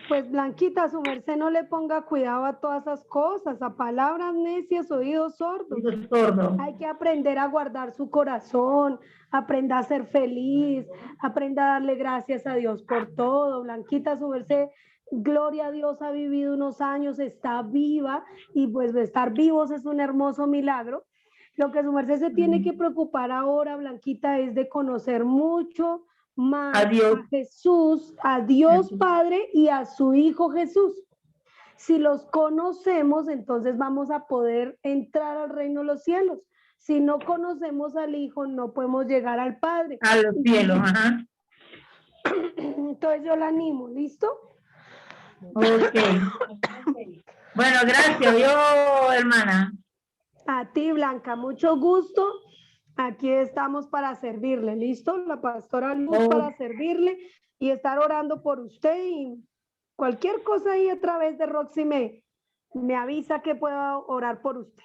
pues Blanquita, su merced no le ponga cuidado a todas esas cosas, a palabras necias, oídos sordos. Hay que aprender a guardar su corazón, aprenda a ser feliz, aprenda a darle gracias a Dios por todo. Blanquita, su merced, gloria a Dios, ha vivido unos años, está viva y pues estar vivos es un hermoso milagro. Lo que su merced se tiene que preocupar ahora, Blanquita, es de conocer mucho más a Jesús, a Dios Padre y a su Hijo Jesús. Si los conocemos, entonces vamos a poder entrar al reino de los cielos. Si no conocemos al Hijo, no podemos llegar al Padre. A los cielos, ajá. Entonces yo la animo, ¿listo? Ok. Bueno, gracias, yo, hermana. A ti, Blanca, mucho gusto. Aquí estamos para servirle, ¿listo? La pastora Luz para servirle y estar orando por usted y cualquier cosa ahí a través de Roxy me avisa que pueda orar por usted.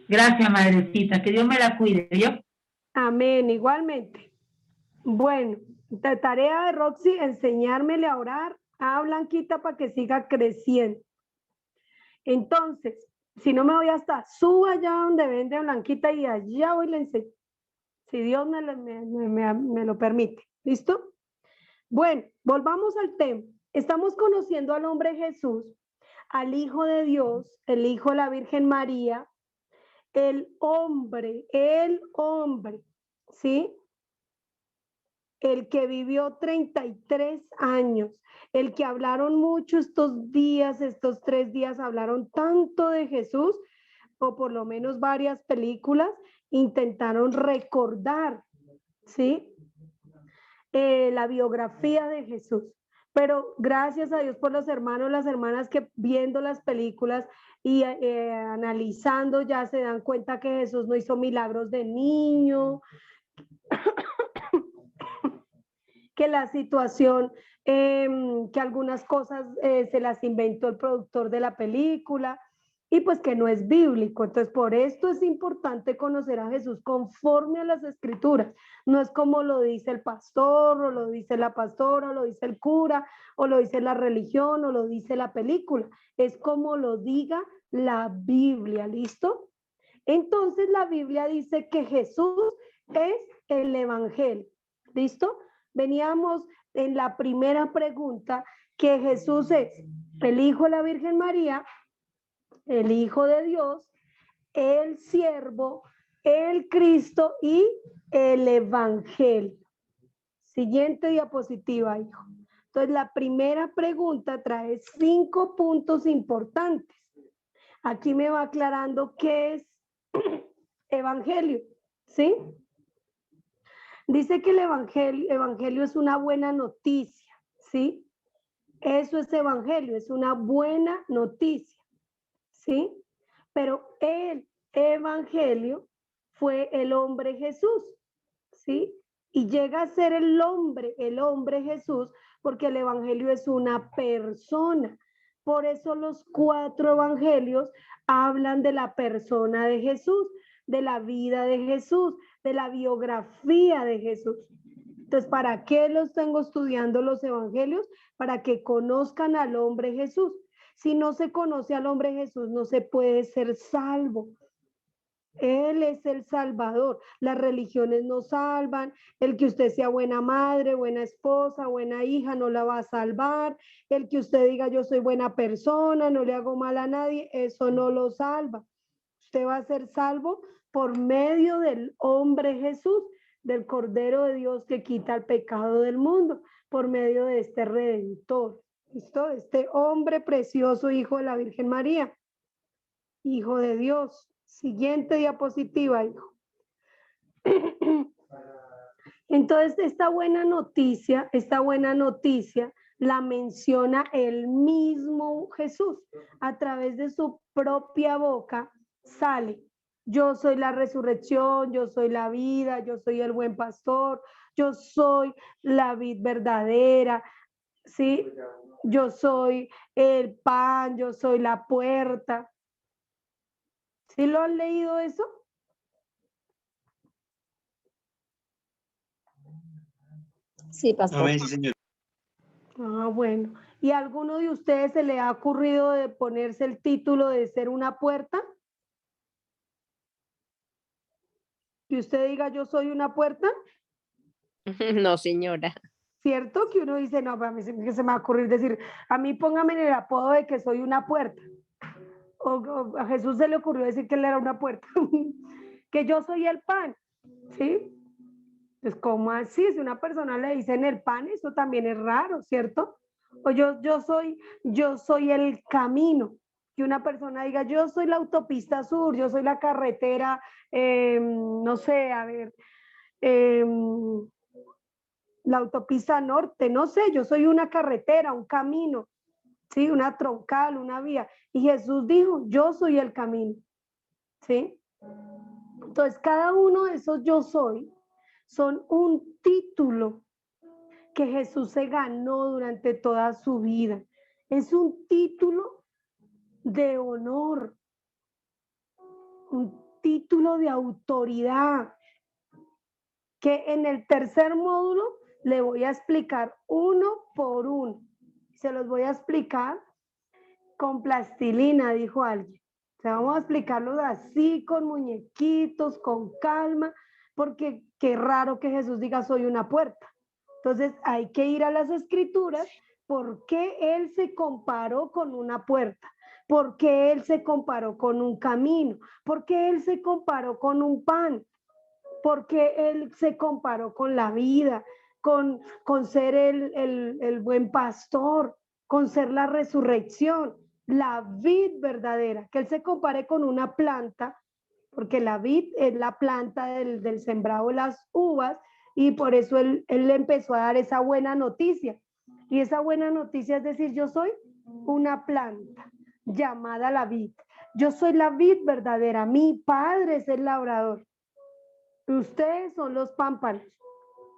Gracias, madrecita, que Dios me la cuide, ¿yo? Amén, igualmente. Bueno, tarea de Roxy, enseñármele a orar a Blanquita para que siga creciendo. Entonces, si no me voy hasta, suba allá donde vende Blanquita y allá voy y le enseño. Si Dios me lo permite. ¿Listo? Bueno, volvamos al tema. Estamos conociendo al hombre Jesús, al Hijo de Dios, el Hijo de la Virgen María, el hombre, ¿sí? El que vivió 33 años, el que hablaron mucho estos días, estos 3 días hablaron tanto de Jesús, o por lo menos varias películas intentaron recordar, ¿sí? La biografía de Jesús. Pero gracias a Dios por los hermanos, las hermanas que viendo las películas y analizando ya se dan cuenta que Jesús no hizo milagros de niño, que la situación, que algunas cosas se las inventó el productor de la película y pues que no es bíblico. Entonces, por esto es importante conocer a Jesús conforme a las escrituras. No es como lo dice el pastor, o lo dice la pastora, o lo dice el cura, o lo dice la religión, o lo dice la película. Es como lo diga la Biblia, ¿listo? Entonces, la Biblia dice que Jesús es el evangelio, ¿listo? Veníamos en la primera pregunta que Jesús es el Hijo de la Virgen María, el Hijo de Dios, el siervo, el Cristo y el Evangelio. Siguiente diapositiva, hijo. Entonces, la primera pregunta trae 5 puntos importantes. Aquí me va aclarando qué es evangelio, ¿sí? Dice que el evangelio es una buena noticia, ¿sí? Eso es evangelio, es una buena noticia, ¿sí? Pero el evangelio fue el hombre Jesús, ¿sí? Y llega a ser el hombre Jesús, porque el evangelio es una persona. Por eso los 4 evangelios hablan de la persona de Jesús, de la vida de Jesús, de la biografía de Jesús. Entonces, ¿para qué los tengo estudiando los evangelios? Para que conozcan al hombre Jesús. Si no se conoce al hombre Jesús, no se puede ser salvo. Él es el Salvador. Las religiones no salvan. El que usted sea buena madre, buena esposa, buena hija, no la va a salvar. El que usted diga yo soy buena persona, no le hago mal a nadie, eso no lo salva. Usted va a ser salvo por medio del hombre Jesús, del Cordero de Dios que quita el pecado del mundo, por medio de este Redentor. ¿Listo? Este hombre precioso, hijo de la Virgen María, hijo de Dios. Siguiente diapositiva, hijo. Entonces, esta buena noticia la menciona el mismo Jesús. A través de su propia boca sale: yo soy la resurrección, yo soy la vida, yo soy el buen pastor, yo soy la vid verdadera, ¿sí? Yo soy el pan, yo soy la puerta. ¿Sí lo han leído eso? Sí, pastor. Amén, sí, señor. Ah, bueno. ¿Y a alguno de ustedes se le ha ocurrido de ponerse el título de ser una puerta? Que usted diga yo soy una puerta. No, señora. ¿Cierto? Que uno dice, no, a mí se me va a ocurrir decir, a mí póngame en el apodo de que soy una puerta. O a Jesús se le ocurrió decir que él era una puerta. Que yo soy el pan, ¿sí? Pues, ¿cómo así? Si una persona le dicen el pan, eso también es raro, ¿cierto? O yo soy el camino. Que una persona diga, yo soy la autopista sur, yo soy la carretera, no sé, a ver, la autopista norte, no sé, yo soy una carretera, un camino, ¿sí? Una troncal, una vía. Y Jesús dijo, yo soy el camino, ¿sí? Entonces, cada uno de esos yo soy son un título que Jesús se ganó durante toda su vida. Es un título de honor, un título de autoridad, que en el tercer módulo le voy a explicar uno por uno. Se los voy a explicar con plastilina, dijo alguien. O sea, vamos a explicarlos así, con muñequitos, con calma, porque qué raro que Jesús diga soy una puerta. Entonces hay que ir a las escrituras. ¿Por qué él se comparó con una puerta? ¿Por qué él se comparó con un camino? ¿Por qué él se comparó con un pan? ¿Por qué él se comparó con la vida? Con ser el buen pastor, con ser la resurrección, la vid verdadera. Que él se compare con una planta, porque la vid es la planta del sembrado de las uvas, y por eso él le empezó a dar esa buena noticia. Y esa buena noticia es decir, yo soy una planta llamada la vid. Yo soy la vid verdadera. Mi padre es el labrador. Ustedes son los pámpanos,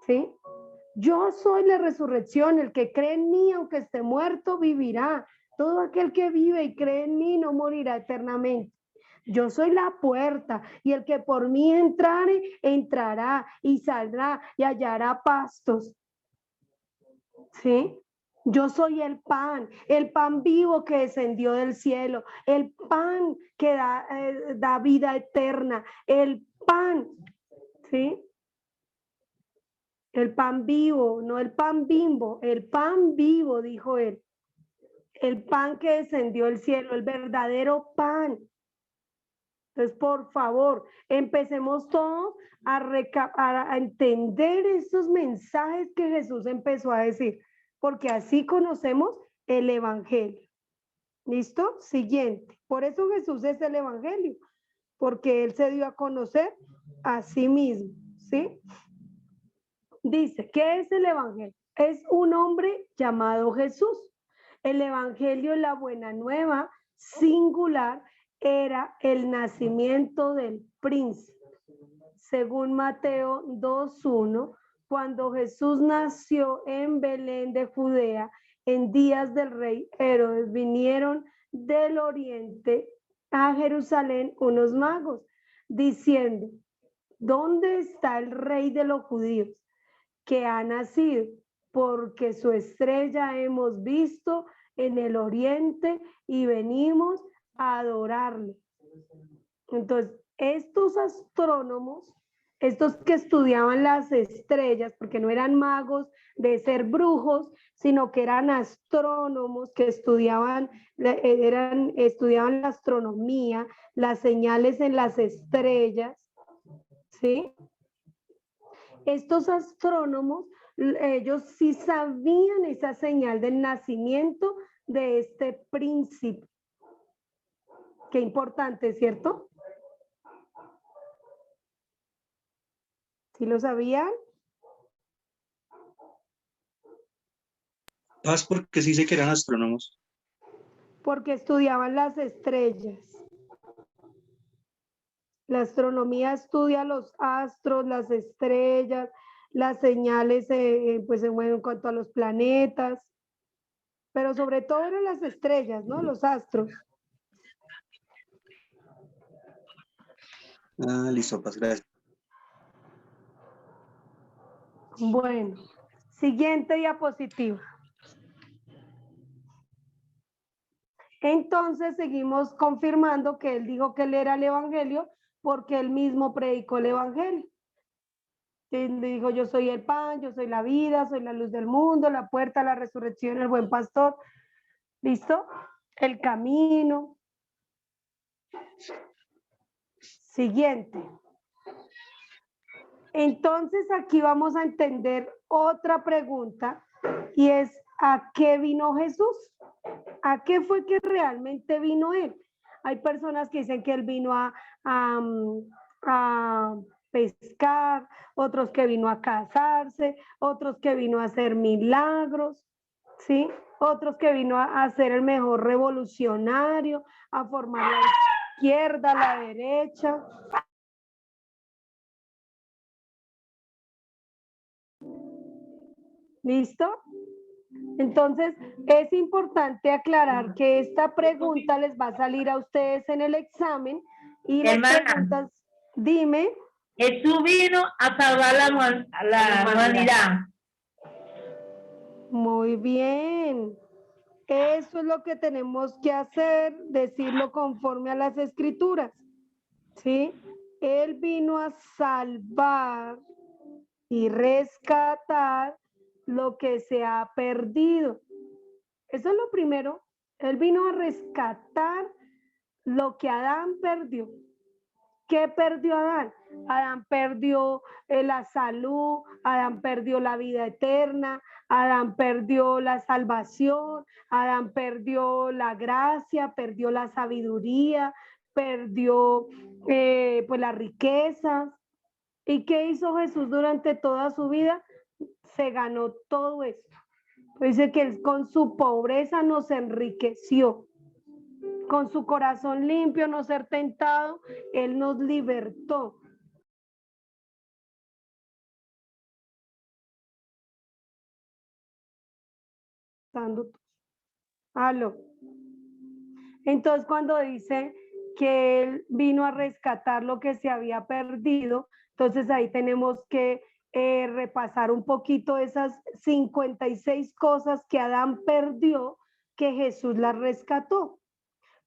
¿sí? Yo soy la resurrección. El que cree en mí, aunque esté muerto, vivirá. Todo aquel que vive y cree en mí no morirá eternamente. Yo soy la puerta, y el que por mí entrare, entrará y saldrá y hallará pastos. ¿Sí? Yo soy el pan vivo que descendió del cielo, el pan que da vida eterna, el pan, ¿sí? El pan vivo, no el pan Bimbo, el pan vivo, dijo él. el pan que descendió del cielo, el verdadero pan. Entonces, por favor, empecemos todos a entender estos mensajes que Jesús empezó a decir, porque así conocemos el Evangelio. ¿Listo? Siguiente. Por eso Jesús es el Evangelio, porque Él se dio a conocer a sí mismo, ¿sí? Dice, ¿qué es el Evangelio? Es un hombre llamado Jesús. El Evangelio, la buena nueva, singular, era el nacimiento del príncipe. Según Mateo 2:1, cuando Jesús nació en Belén de Judea, en días del rey Herodes, vinieron del oriente a Jerusalén unos magos, diciendo, ¿dónde está el rey de los judíos que ha nacido? Porque su estrella hemos visto en el oriente y venimos a adorarle. Entonces, estos astrónomos, estos que estudiaban las estrellas, porque no eran magos de ser brujos, sino que eran astrónomos que estudiaban la astronomía, las señales en las estrellas, ¿sí? Estos astrónomos, ellos sí sabían esa señal del nacimiento de este príncipe. Qué importante, ¿cierto? ¿Sí lo sabían? Paz, porque sí sé que eran astrónomos. Porque estudiaban las estrellas. La astronomía estudia los astros, las estrellas, las señales, pues en cuanto a los planetas, pero sobre todo eran las estrellas, ¿no? Los astros. Ah, listo, Paz, gracias. Bueno, siguiente diapositiva. Entonces seguimos confirmando que él dijo que él era el evangelio porque él mismo predicó el evangelio. Él dijo, yo soy el pan, yo soy la vida, soy la luz del mundo, la puerta, la resurrección, el buen pastor. ¿Listo? El camino. Siguiente. Entonces aquí vamos a entender otra pregunta y es, ¿a qué vino Jesús? ¿A qué fue que realmente vino él? Hay personas que dicen que él vino a pescar, otros que vino a casarse, otros que vino a hacer milagros, ¿sí? Otros que vino a ser el mejor revolucionario, a formar la izquierda, la derecha. ¿Listo? Entonces, es importante aclarar que esta pregunta les va a salir a ustedes en el examen y las preguntas, dime. Jesús vino a salvar la humanidad. Muy bien. Eso es lo que tenemos que hacer, decirlo conforme a las escrituras. ¿Sí? Él vino a salvar y rescatar lo que se ha perdido. Eso es lo primero. Él vino a rescatar lo que Adán perdió. ¿Qué perdió Adán? Adán perdió la salud, Adán perdió la vida eterna, Adán perdió la salvación, Adán perdió la gracia, perdió la sabiduría, perdió pues las riquezas. ¿Y qué hizo Jesús durante toda su vida? Se ganó todo esto. Dice que él con su pobreza nos enriqueció. Con su corazón limpio, no ser tentado, él nos libertó. Aló. Entonces, cuando dice que él vino a rescatar lo que se había perdido, entonces ahí tenemos que repasar un poquito esas 56 cosas que Adán perdió, que Jesús las rescató.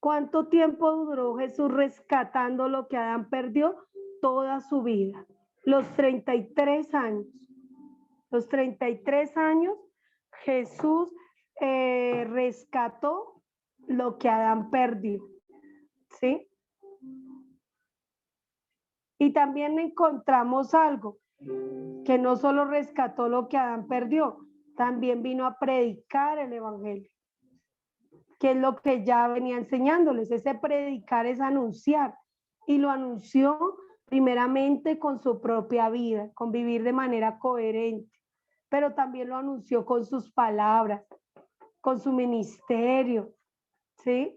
¿Cuánto tiempo duró Jesús rescatando lo que Adán perdió? Toda su vida. Los 33 años. Los 33 años Jesús rescató lo que Adán perdió, ¿sí? Y también encontramos algo, que no solo rescató lo que Adán perdió, también vino a predicar el evangelio, que es lo que ya venía enseñándoles. Ese predicar es anunciar, y lo anunció primeramente con su propia vida, con vivir de manera coherente, pero también lo anunció con sus palabras, con su ministerio, ¿sí?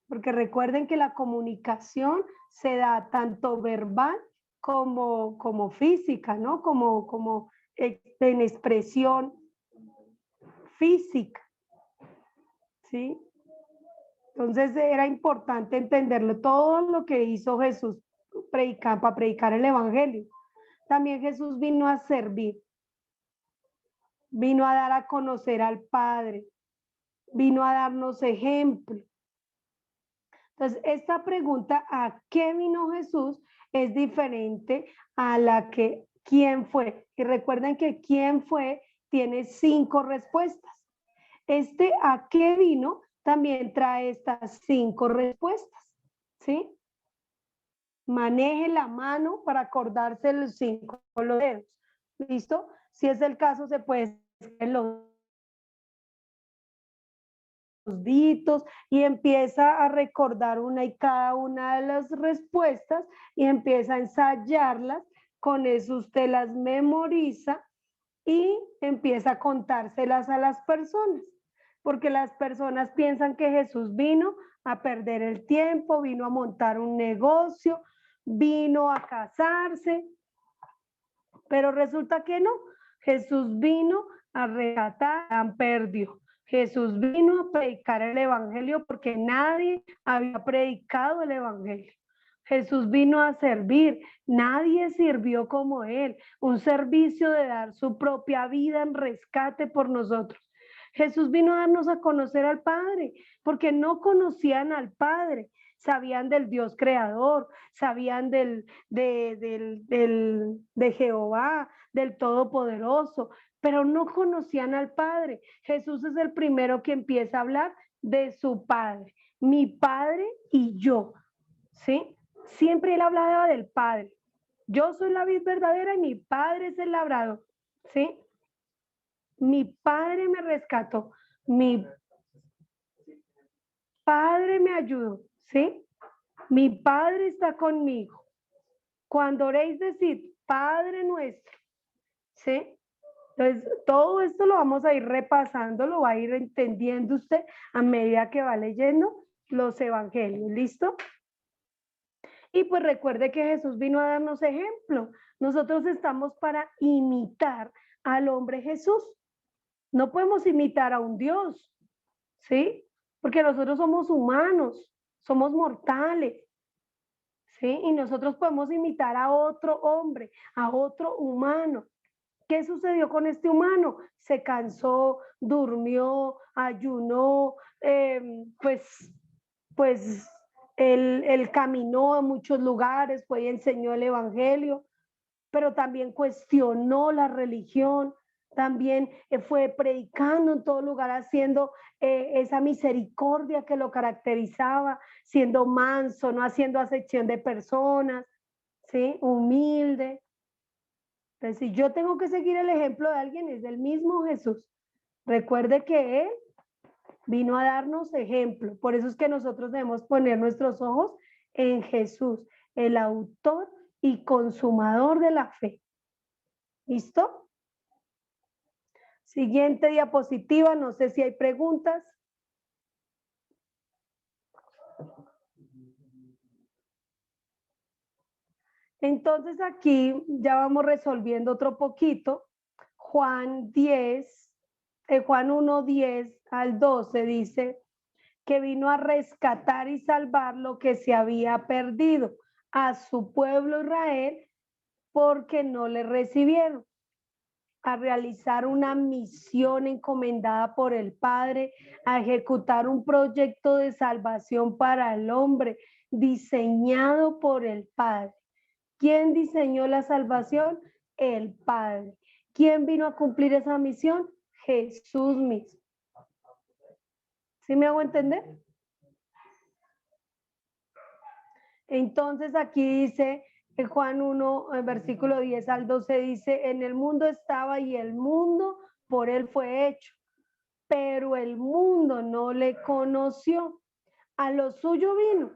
Porque recuerden que la comunicación se da tanto verbal como física, ¿no? Como en expresión física, ¿sí? Entonces era importante entenderlo, todo lo que hizo Jesús para predicar el evangelio. También Jesús vino a servir, vino a dar a conocer al Padre, vino a darnos ejemplo. Entonces, esta pregunta, ¿a qué vino Jesús?, es diferente a la que ¿quién fue? Y recuerden que ¿quién fue? Tiene 5 respuestas. Este ¿a qué vino? También trae estas 5 respuestas, ¿sí? Maneje la mano para acordarse los 5 dedos, ¿listo? Si es el caso, se puede hacer los deditos y empieza a recordar una y cada una de las respuestas y empieza a ensayarlas. Con eso usted las memoriza y empieza a contárselas a las personas, porque las personas piensan que Jesús vino a perder el tiempo, vino a montar un negocio, vino a casarse, pero resulta que no. Jesús vino a rescatar, han perdido. Jesús vino a predicar el evangelio porque nadie había predicado el evangelio. Jesús vino a servir, nadie sirvió como él, un servicio de dar su propia vida en rescate por nosotros. Jesús vino a darnos a conocer al Padre, porque no conocían al Padre, sabían del Dios creador, sabían de Jehová, del Todopoderoso, pero no conocían al Padre. Jesús es el primero que empieza a hablar de su Padre, mi Padre y yo, ¿sí? Siempre él hablaba del Padre. Yo soy la vid verdadera y mi Padre es el labrador, ¿sí? Mi Padre me rescató, mi Padre me ayudó, ¿sí? Mi Padre está conmigo. Cuando oréis, decid, Padre nuestro, ¿sí? Entonces, todo esto lo vamos a ir repasando, lo va a ir entendiendo usted a medida que va leyendo los evangelios, ¿listo? Y pues recuerde que Jesús vino a darnos ejemplo. Nosotros estamos para imitar al hombre Jesús. No podemos imitar a un Dios, ¿sí? Porque nosotros somos humanos, somos mortales, ¿sí? Y nosotros podemos imitar a otro hombre, a otro humano. ¿Qué sucedió con este humano? Se cansó, durmió, ayunó, pues él caminó a muchos lugares, fue y enseñó el evangelio, pero también cuestionó la religión, también fue predicando en todo lugar, haciendo esa misericordia que lo caracterizaba, siendo manso, no haciendo acepción de personas, ¿sí? Humilde. Entonces, si yo tengo que seguir el ejemplo de alguien, es del mismo Jesús. Recuerde que él vino a darnos ejemplo. Por eso es que nosotros debemos poner nuestros ojos en Jesús, el autor y consumador de la fe. ¿Listo? Siguiente diapositiva, no sé si hay preguntas. Entonces aquí ya vamos resolviendo otro poquito. Juan 1:10 al 12 dice que vino a rescatar y salvar lo que se había perdido a su pueblo Israel porque no le recibieron, a realizar una misión encomendada por el Padre, a ejecutar un proyecto de salvación para el hombre diseñado por el Padre. ¿Quién diseñó la salvación? El Padre. ¿Quién vino a cumplir esa misión? Jesús mismo. ¿Sí me hago entender? Entonces aquí dice en Juan 1, el versículo 10 al 12 dice, en el mundo estaba y el mundo por él fue hecho, pero el mundo no le conoció. A lo suyo vino.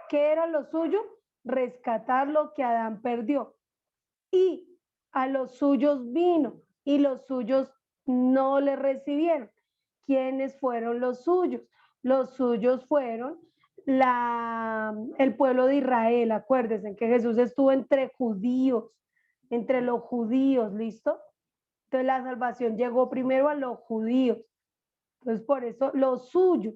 ¿Qué era lo suyo? Rescatar lo que Adán perdió. Y a los suyos vino y los suyos no le recibieron. ¿Quiénes fueron los suyos? Los suyos fueron el pueblo de Israel. Acuérdense que Jesús estuvo entre judíos, entre los judíos, ¿listo? Entonces la salvación llegó primero a los judíos. Entonces por eso los suyos,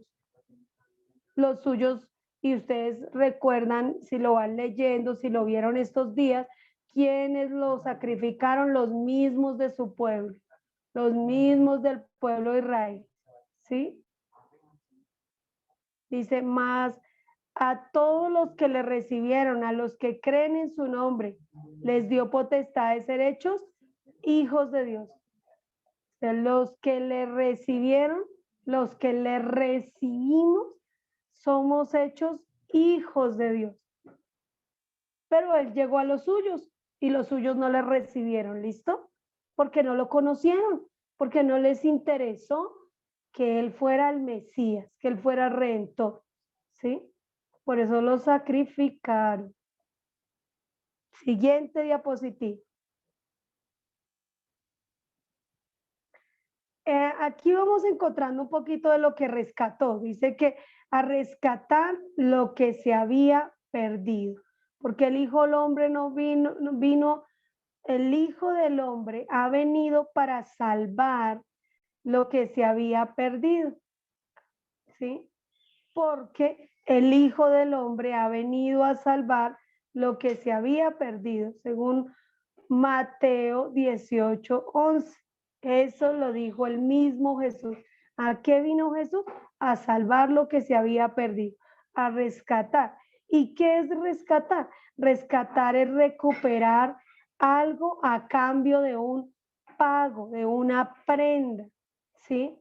y ustedes recuerdan, si lo van leyendo, si lo vieron estos días, ¿quiénes lo sacrificaron? Los mismos de su pueblo, los mismos del pueblo de Israel, ¿sí? Dice, más a todos los que le recibieron, a los que creen en su nombre, les dio potestad de ser hechos hijos de Dios. O sea, los que le recibieron, los que le recibimos, somos hechos hijos de Dios. Pero él llegó a los suyos y los suyos no le recibieron, ¿listo? Porque no lo conocieron, porque no les interesó que él fuera el Mesías, que él fuera el Redentor, ¿sí? Por eso lo sacrificaron. Siguiente diapositiva. Aquí vamos encontrando un poquito de lo que rescató. Dice que a rescatar lo que se había perdido. Porque el Hijo del Hombre no vino, el Hijo del Hombre ha venido para salvar lo que se había perdido. ¿Sí? Porque el Hijo del Hombre ha venido a salvar lo que se había perdido, según Mateo 18:11. Eso lo dijo el mismo Jesús. ¿A qué vino Jesús? A salvar lo que se había perdido, a rescatar. ¿Y qué es rescatar? Rescatar es recuperar algo a cambio de un pago, de una prenda, ¿sí?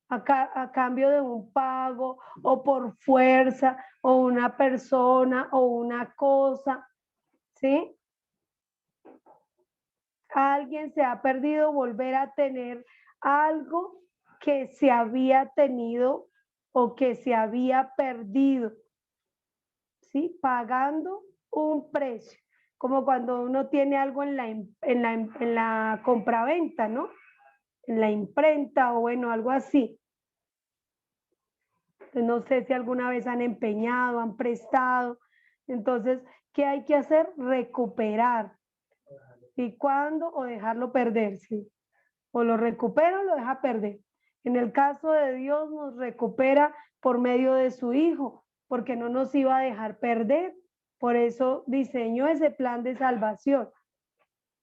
A cambio de un pago o por fuerza o una persona o una cosa, ¿sí? Alguien se ha perdido volver a tener algo que se había tenido o que se había perdido, ¿sí? Pagando un precio, como cuando uno tiene algo en la compraventa, ¿no? En la imprenta o bueno, algo así. No sé si alguna vez han empeñado, han prestado. Entonces, ¿qué hay que hacer? Recuperar. ¿Y cuándo? O dejarlo perder, ¿sí? O lo recupera o lo deja perder. En el caso de Dios nos recupera por medio de su Hijo, porque no nos iba a dejar perder. Por eso diseñó ese plan de salvación.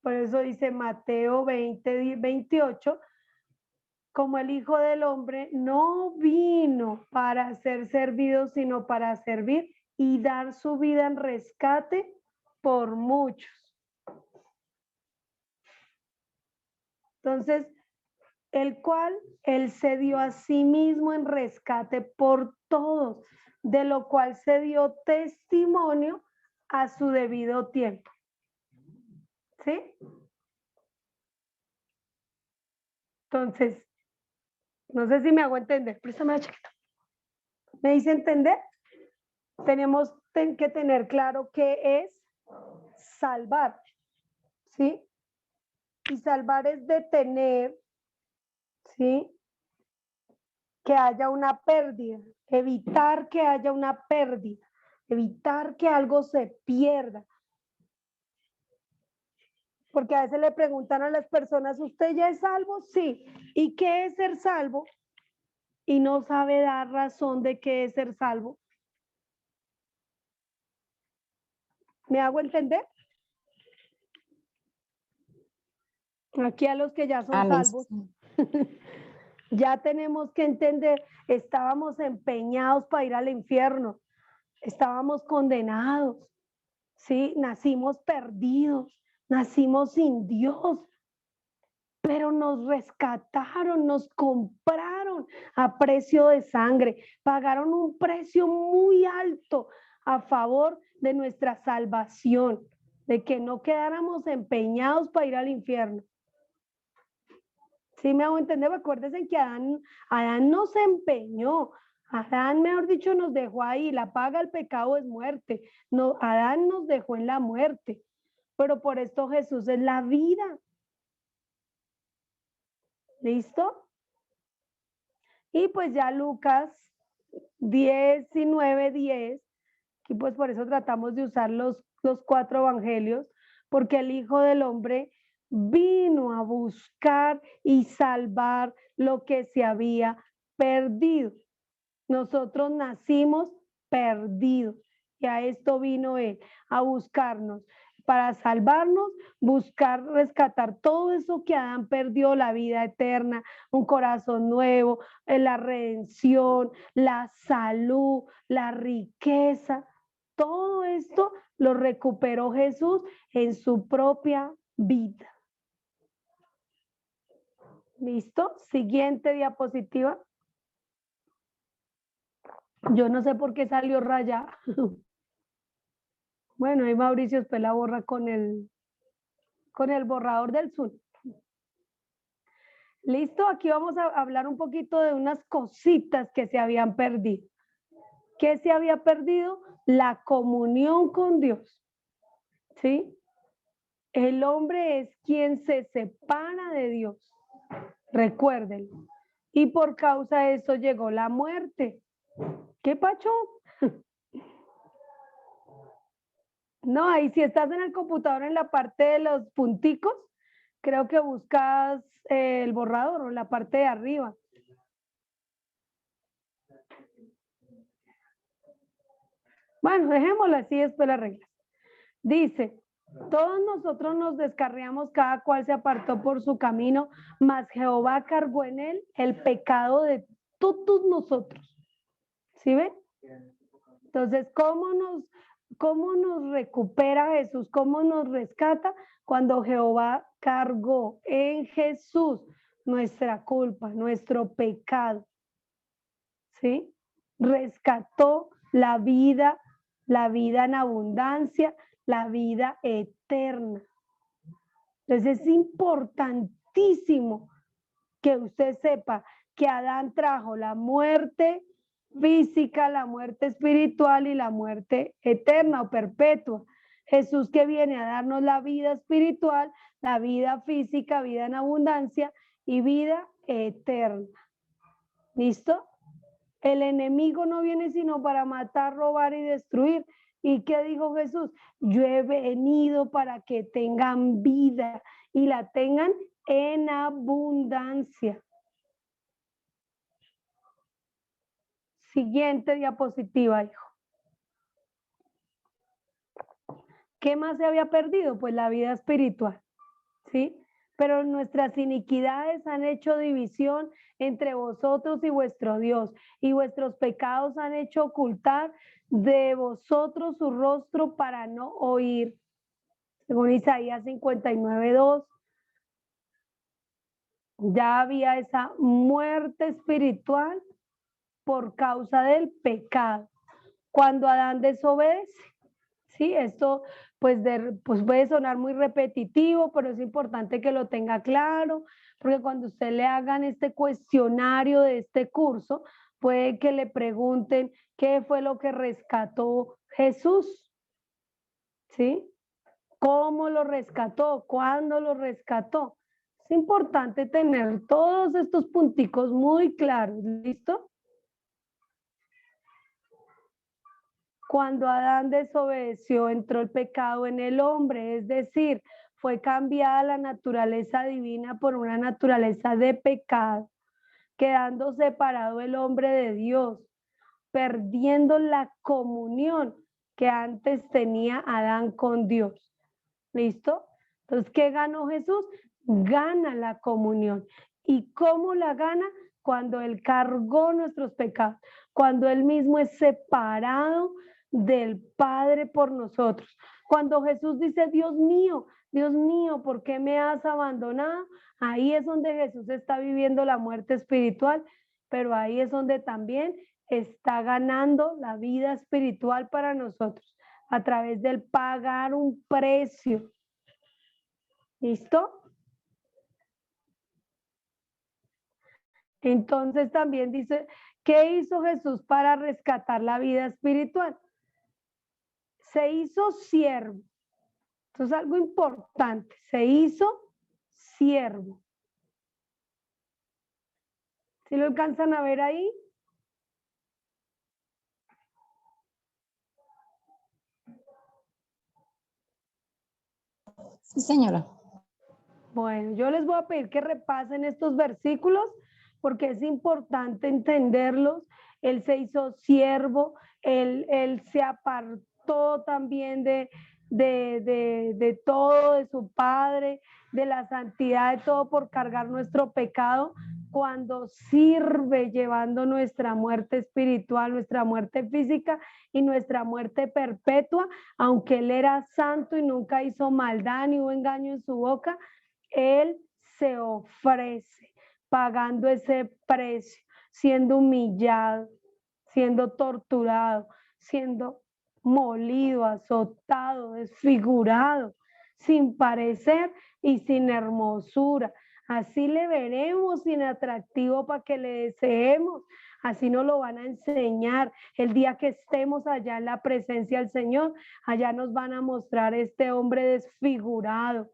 Por eso dice Mateo 20:28, como el Hijo del Hombre no vino para ser servido, sino para servir y dar su vida en rescate por muchos. Entonces, el cual él se dio a sí mismo en rescate por todos, de lo cual se dio testimonio a su debido tiempo. ¿Sí? Entonces, no sé si me hago entender. Préstame la chaqueta. ¿Me hice entender? Tenemos que tener claro qué es salvar. ¿Sí? Y salvar es detener, ¿sí? Que haya una pérdida, evitar que haya una pérdida, evitar que algo se pierda. Porque a veces le preguntan a las personas, ¿usted ya es salvo? Sí. ¿Y qué es ser salvo? Y no sabe dar razón de qué es ser salvo. ¿Me hago entender? Aquí a los que ya son salvos, ya tenemos que entender, estábamos empeñados para ir al infierno, estábamos condenados, ¿sí? Nacimos perdidos, nacimos sin Dios, pero nos rescataron, nos compraron a precio de sangre, pagaron un precio muy alto a favor de nuestra salvación, de que no quedáramos empeñados para ir al infierno. ¿Sí me hago entender? Acuérdense que Adán no se empeñó. Adán, mejor dicho, nos dejó ahí. La paga del pecado es muerte. No, Adán nos dejó en la muerte. Pero por esto Jesús es la vida. ¿Listo? Y pues ya Lucas 19:10, y pues por eso tratamos de usar los 4 evangelios, porque el Hijo del Hombre vino a buscar y salvar lo que se había perdido. Nosotros nacimos perdidos y a esto vino Él, a buscarnos, para salvarnos, buscar rescatar todo eso que Adán perdió, la vida eterna, un corazón nuevo, la redención, la salud, la riqueza. Todo esto lo recuperó Jesús en su propia vida. ¿Listo? Siguiente diapositiva. Yo no sé por qué salió rayada. Bueno, ahí Mauricio después la borra con el borrador del Zoom. ¿Listo? Aquí vamos a hablar un poquito de unas cositas que se habían perdido. ¿Qué se había perdido? La comunión con Dios. ¿Sí? El hombre es quien se separa de Dios. Recuérdenlo. Y por causa de eso llegó la muerte. ¿Qué pacho? No, ahí si estás en el computador en la parte de los punticos, creo que buscas el borrador o la parte de arriba. Bueno, dejémoslo así, después las reglas. Dice, todos nosotros nos descarriamos, cada cual se apartó por su camino, mas Jehová cargó en él el pecado de todos nosotros. ¿Sí ven? Entonces, ¿cómo nos recupera Jesús? ¿Cómo nos rescata? Cuando Jehová cargó en Jesús nuestra culpa, nuestro pecado. ¿Sí? Rescató la vida en abundancia, la vida eterna. Entonces es importantísimo que usted sepa que Adán trajo la muerte física, la muerte espiritual y la muerte eterna o perpetua. Jesús que viene a darnos la vida espiritual, la vida física, vida en abundancia y vida eterna. ¿Listo? El enemigo no viene sino para matar, robar y destruir. ¿Y qué dijo Jesús? Yo he venido para que tengan vida y la tengan en abundancia. Siguiente diapositiva, hijo. ¿Qué más se había perdido? Pues la vida espiritual, ¿sí? Pero nuestras iniquidades han hecho división entre vosotros y vuestro Dios, y vuestros pecados han hecho ocultar de vosotros su rostro para no oír. Según Isaías 59:2, ya había esa muerte espiritual por causa del pecado. Cuando Adán desobedece, ¿sí? Esto pues puede sonar muy repetitivo, pero es importante que lo tenga claro, porque cuando usted le hagan este cuestionario de este curso, puede que le pregunten qué fue lo que rescató Jesús, ¿sí? ¿Cómo lo rescató? ¿Cuándo lo rescató? Es importante tener todos estos punticos muy claros, ¿listo? Cuando Adán desobedeció, entró el pecado en el hombre, es decir, fue cambiada la naturaleza divina por una naturaleza de pecado, quedando separado el hombre de Dios, perdiendo la comunión que antes tenía Adán con Dios. ¿Listo? Entonces, ¿qué ganó Jesús? Gana la comunión. ¿Y cómo la gana? Cuando Él cargó nuestros pecados, cuando Él mismo es separado del Padre por nosotros. Cuando Jesús dice, Dios mío, ¿por qué me has abandonado? Ahí es donde Jesús está viviendo la muerte espiritual, pero ahí es donde también está ganando la vida espiritual para nosotros, a través del pagar un precio. ¿Listo? Entonces también dice, ¿qué hizo Jesús para rescatar la vida espiritual? Se hizo siervo. Esto es algo importante. Se hizo siervo. ¿Sí lo alcanzan a ver ahí? Sí, señora. Bueno, yo les voy a pedir que repasen estos versículos porque es importante entenderlos. Él se hizo siervo, él se apartó también de todo, de su Padre, de la santidad, de todo por cargar nuestro pecado, cuando sirve llevando nuestra muerte espiritual, nuestra muerte física y nuestra muerte perpetua. Aunque él era santo y nunca hizo maldad ni hubo engaño en su boca, él se ofrece pagando ese precio, siendo humillado, siendo torturado, siendo molido, azotado, desfigurado, sin parecer y sin hermosura. Así le veremos sin atractivo para que le deseemos. Así nos lo van a enseñar. El día que estemos allá en la presencia del Señor, allá nos van a mostrar este hombre desfigurado.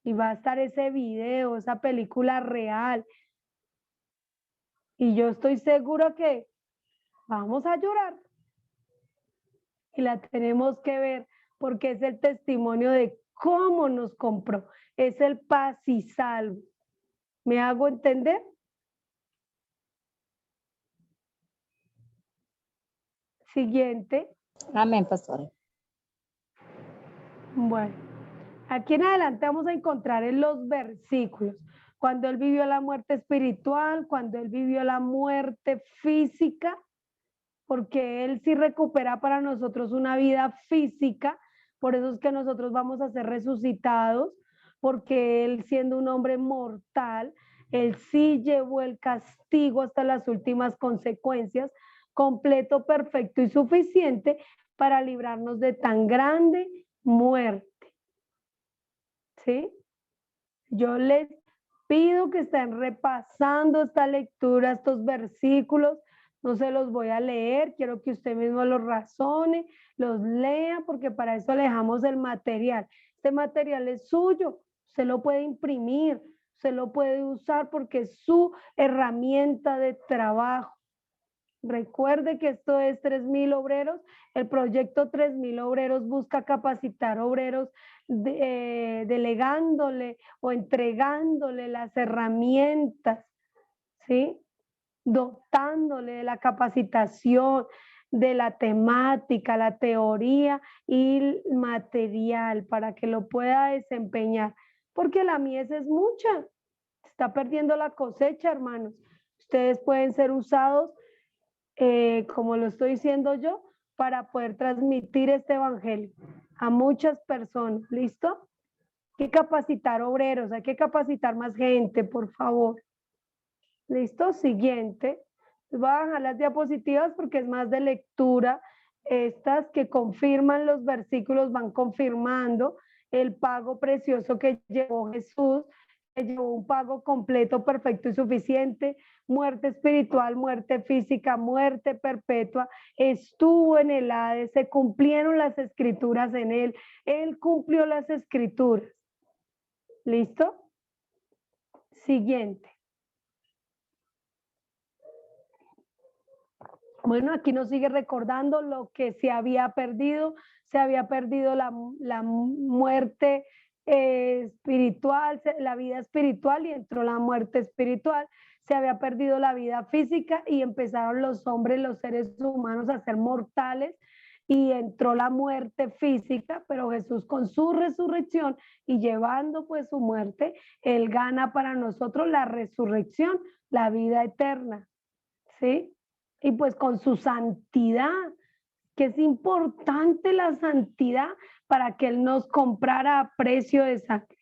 Y va a estar ese video, esa película real. Y yo estoy segura que vamos a llorar. Y la tenemos que ver porque es el testimonio de cómo nos compró. Es el paz y salvo. ¿Me hago entender? Siguiente. Amén, pastora. Bueno, aquí en adelante vamos a encontrar en los versículos cuando él vivió la muerte espiritual, cuando él vivió la muerte física, porque él sí recupera para nosotros una vida física, por eso es que nosotros vamos a ser resucitados, porque él siendo un hombre mortal, él sí llevó el castigo hasta las últimas consecuencias, completo, perfecto y suficiente para librarnos de tan grande muerte. ¿Sí? Yo les pido que estén repasando esta lectura, estos versículos. No se los voy a leer, quiero que usted mismo los razone, los lea, porque para eso le dejamos el material. Este material es suyo, usted lo puede imprimir, usted lo puede usar porque es su herramienta de trabajo. Recuerde que esto es 3.000 obreros. El proyecto 3.000 obreros busca capacitar obreros delegándole o entregándole las herramientas, ¿sí? Dotándole de la capacitación, de la temática, la teoría y el material para que lo pueda desempeñar. Porque la mies es mucha. Se está perdiendo la cosecha, hermanos. Ustedes pueden ser usados como lo estoy diciendo yo, para poder transmitir este evangelio a muchas personas. ¿Listo? Hay que capacitar obreros, hay que capacitar más gente, por favor. ¿Listo? Siguiente. Voy a bajar las diapositivas porque es más de lectura. Estas que confirman los versículos van confirmando el pago precioso que llevó Jesús, que llevó un pago completo, perfecto y suficiente, muerte espiritual, muerte física, muerte perpetua, estuvo en el Hades, se cumplieron las escrituras en él cumplió las escrituras. ¿Listo? Siguiente. Bueno, aquí nos sigue recordando lo que se había perdido la muerte espiritual, la vida espiritual y entró la muerte espiritual, se había perdido la vida física y empezaron los hombres, los seres humanos a ser mortales y entró la muerte física, pero Jesús con su resurrección y llevando pues su muerte, él gana para nosotros la resurrección, la vida eterna, ¿sí? Y pues con su santidad, que es importante la santidad para que Él nos comprara a precio de sangre.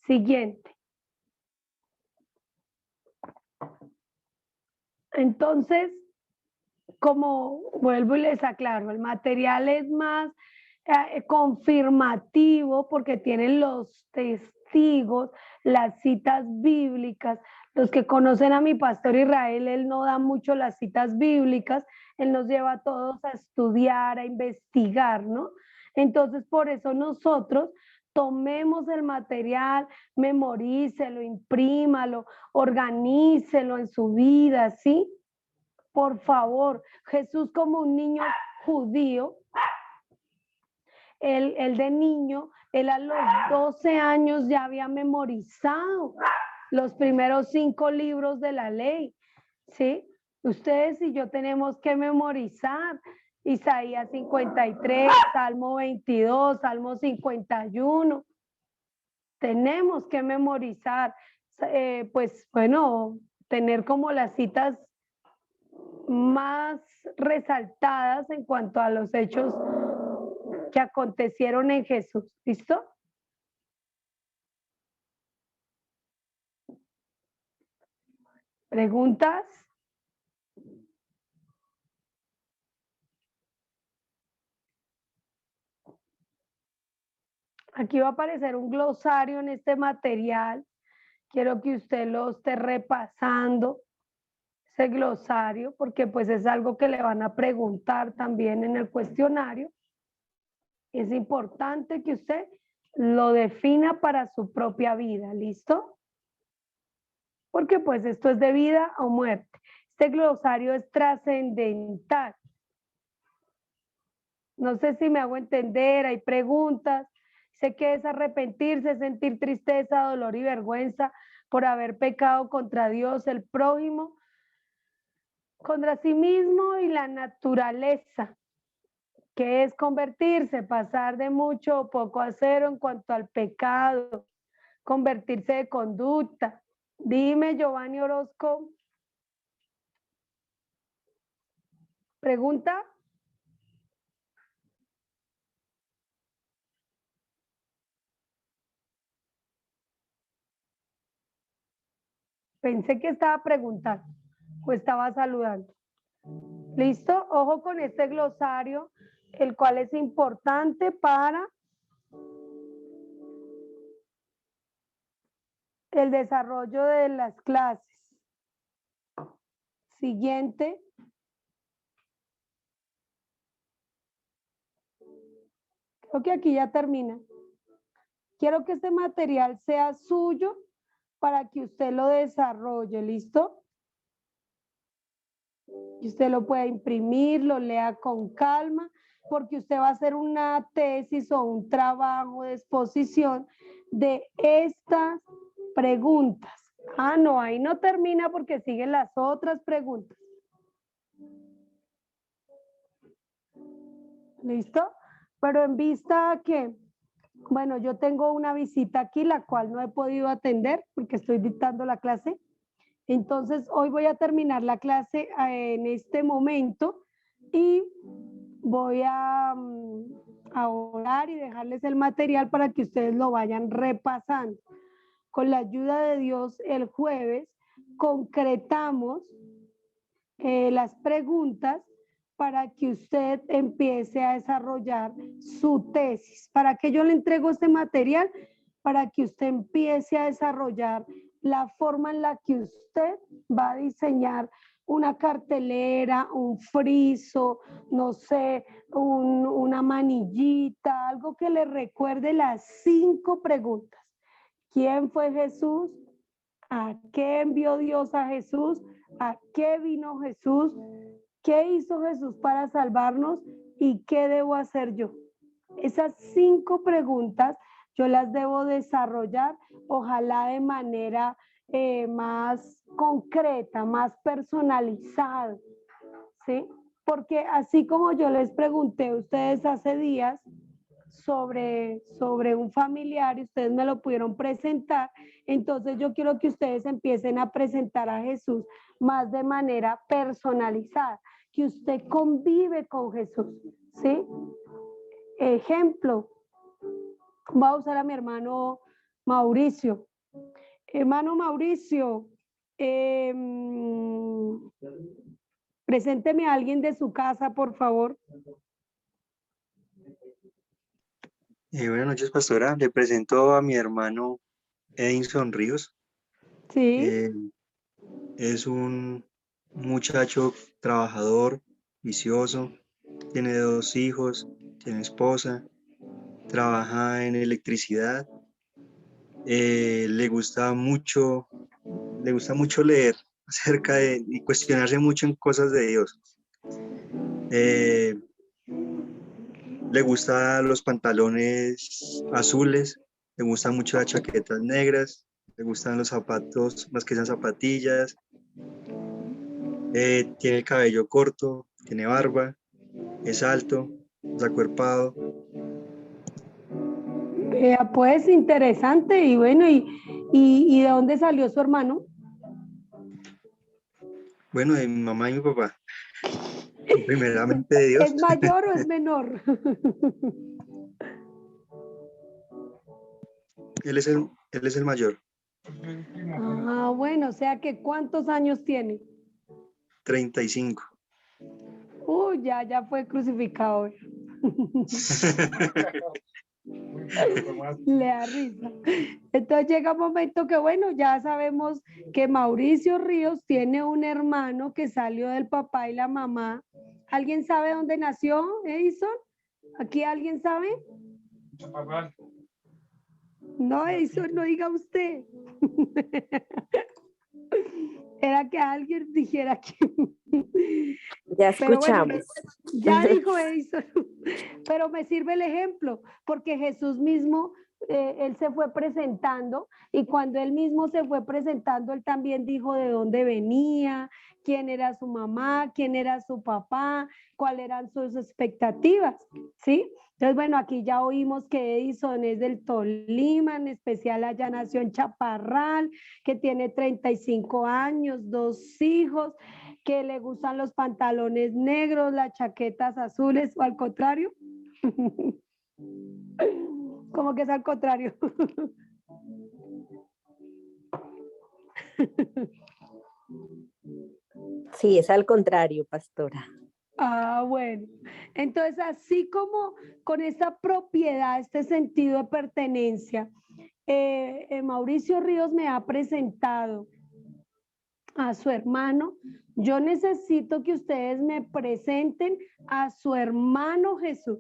Siguiente. Entonces, como vuelvo y les aclaro, el material es más confirmativo porque tienen los testigos, las citas bíblicas. Los que conocen a mi pastor Israel, él no da mucho las citas bíblicas, él nos lleva a todos a estudiar, a investigar, ¿no? Entonces, por eso nosotros tomemos el material, memorícelo, imprímalo, organícelo en su vida, ¿sí? Por favor, Jesús como un niño judío, él de niño, él a los 12 años ya había memorizado los primeros 5 libros de la ley, ¿sí? Ustedes y yo tenemos que memorizar Isaías 53, Salmo 22, Salmo 51. Tenemos que memorizar, pues bueno, tener como las citas más resaltadas en cuanto a los hechos que acontecieron en Jesús. ¿Listo? ¿Preguntas? Aquí va a aparecer un glosario en este material. Quiero que usted lo esté repasando, ese glosario, porque pues es algo que le van a preguntar también en el cuestionario. Es importante que usted lo defina para su propia vida, ¿listo? Porque pues esto es de vida o muerte. Este glosario es trascendental. No sé si me hago entender, hay preguntas. Sé que es arrepentirse, sentir tristeza, dolor y vergüenza por haber pecado contra Dios, el prójimo, contra sí mismo y la naturaleza, que es convertirse, pasar de mucho o poco a cero en cuanto al pecado, convertirse de conducta. Dime, Giovanni Orozco. ¿Pregunta? Pensé que estaba preguntando o estaba saludando. ¿Listo? Ojo con este glosario, el cual es importante para el desarrollo de las clases. Siguiente. Creo que aquí ya termina. Quiero que este material sea suyo para que usted lo desarrolle, ¿listo? Y usted lo pueda imprimir, lo lea con calma, porque usted va a hacer una tesis o un trabajo de exposición de estas preguntas. Ah, no, ahí no termina porque siguen las otras preguntas. ¿Listo? Pero en vista a que, bueno, yo tengo una visita aquí, la cual no he podido atender porque estoy dictando la clase. Entonces, hoy voy a terminar la clase en este momento y voy a orar y dejarles el material para que ustedes lo vayan repasando. Con la ayuda de Dios, el jueves concretamos las preguntas para que usted empiece a desarrollar su tesis. ¿Para qué yo le entrego este material? Para que usted empiece a desarrollar la forma en la que usted va a diseñar una cartelera, un friso, no sé, una manillita, algo que le recuerde las 5 preguntas. ¿Quién fue Jesús? ¿A qué envió Dios a Jesús? ¿A qué vino Jesús? ¿Qué hizo Jesús para salvarnos? ¿Y qué debo hacer yo? Esas 5 preguntas yo las debo desarrollar, ojalá de manera más concreta, más personalizada, ¿sí? Porque así como yo les pregunté a ustedes hace días sobre un familiar y ustedes me lo pudieron presentar, entonces yo quiero que ustedes empiecen a presentar a Jesús más de manera personalizada, que usted convive con Jesús, ¿sí? Ejemplo, voy a usar a mi hermano Mauricio. Hermano Mauricio, presénteme a alguien de su casa, por favor. Buenas noches, pastora. Le presento a mi hermano Edinson Ríos. Sí. Es un muchacho trabajador, vicioso, tiene 2 hijos, tiene esposa, trabaja en electricidad, le gusta mucho leer acerca de y cuestionarse mucho en cosas de Dios. Le gustan los pantalones azules, le gustan mucho las chaquetas negras, le gustan los zapatos, más que sean zapatillas. Tiene el cabello corto, tiene barba, es alto, es acuerpado. Pues interesante. Y bueno, ¿y de dónde salió su hermano? Bueno, de mi mamá y mi papá. Primeramente de Dios. ¿Es mayor o es menor? Él es el mayor. Ah, bueno, o sea que ¿cuántos años tiene? 35. Ya fue crucificado. Le da risa. Entonces llega un momento que, bueno, ya sabemos que Mauricio Ríos tiene un hermano que salió del papá y la mamá. ¿Alguien sabe dónde nació, Edison? ¿Aquí alguien sabe? No, Edison, no diga usted. Era que alguien dijera que... Ya Pero bueno, escuchamos. ya dijo Edison, pero me sirve el ejemplo, porque Jesús mismo, él se fue presentando, y cuando él mismo se fue presentando, él también dijo de dónde venía, quién era su mamá, quién era su papá, cuáles eran sus expectativas, ¿sí? Entonces, bueno, aquí ya oímos que Edison es del Tolima, en especial allá nació en Chaparral, que tiene 35 años, 2 hijos, que le gustan los pantalones negros, las chaquetas azules, o al contrario. ¿Cómo que es al contrario? Sí, es al contrario, pastora. Ah, bueno. Entonces, así como con esta propiedad, este sentido de pertenencia, Mauricio Ríos me ha presentado a su hermano. Yo necesito que ustedes me presenten a su hermano Jesús.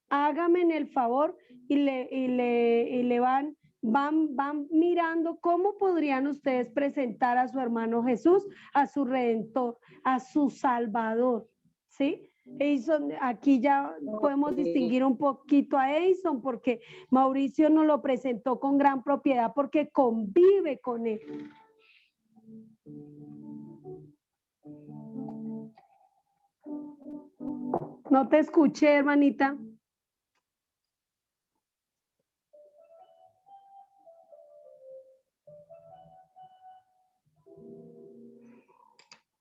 Hágame el favor y le van mirando cómo podrían ustedes presentar a su hermano Jesús, a su Redentor, a su Salvador, ¿sí? Edison, aquí ya podemos distinguir un poquito a Edison porque Mauricio nos lo presentó con gran propiedad porque convive con él. No te escuché, hermanita.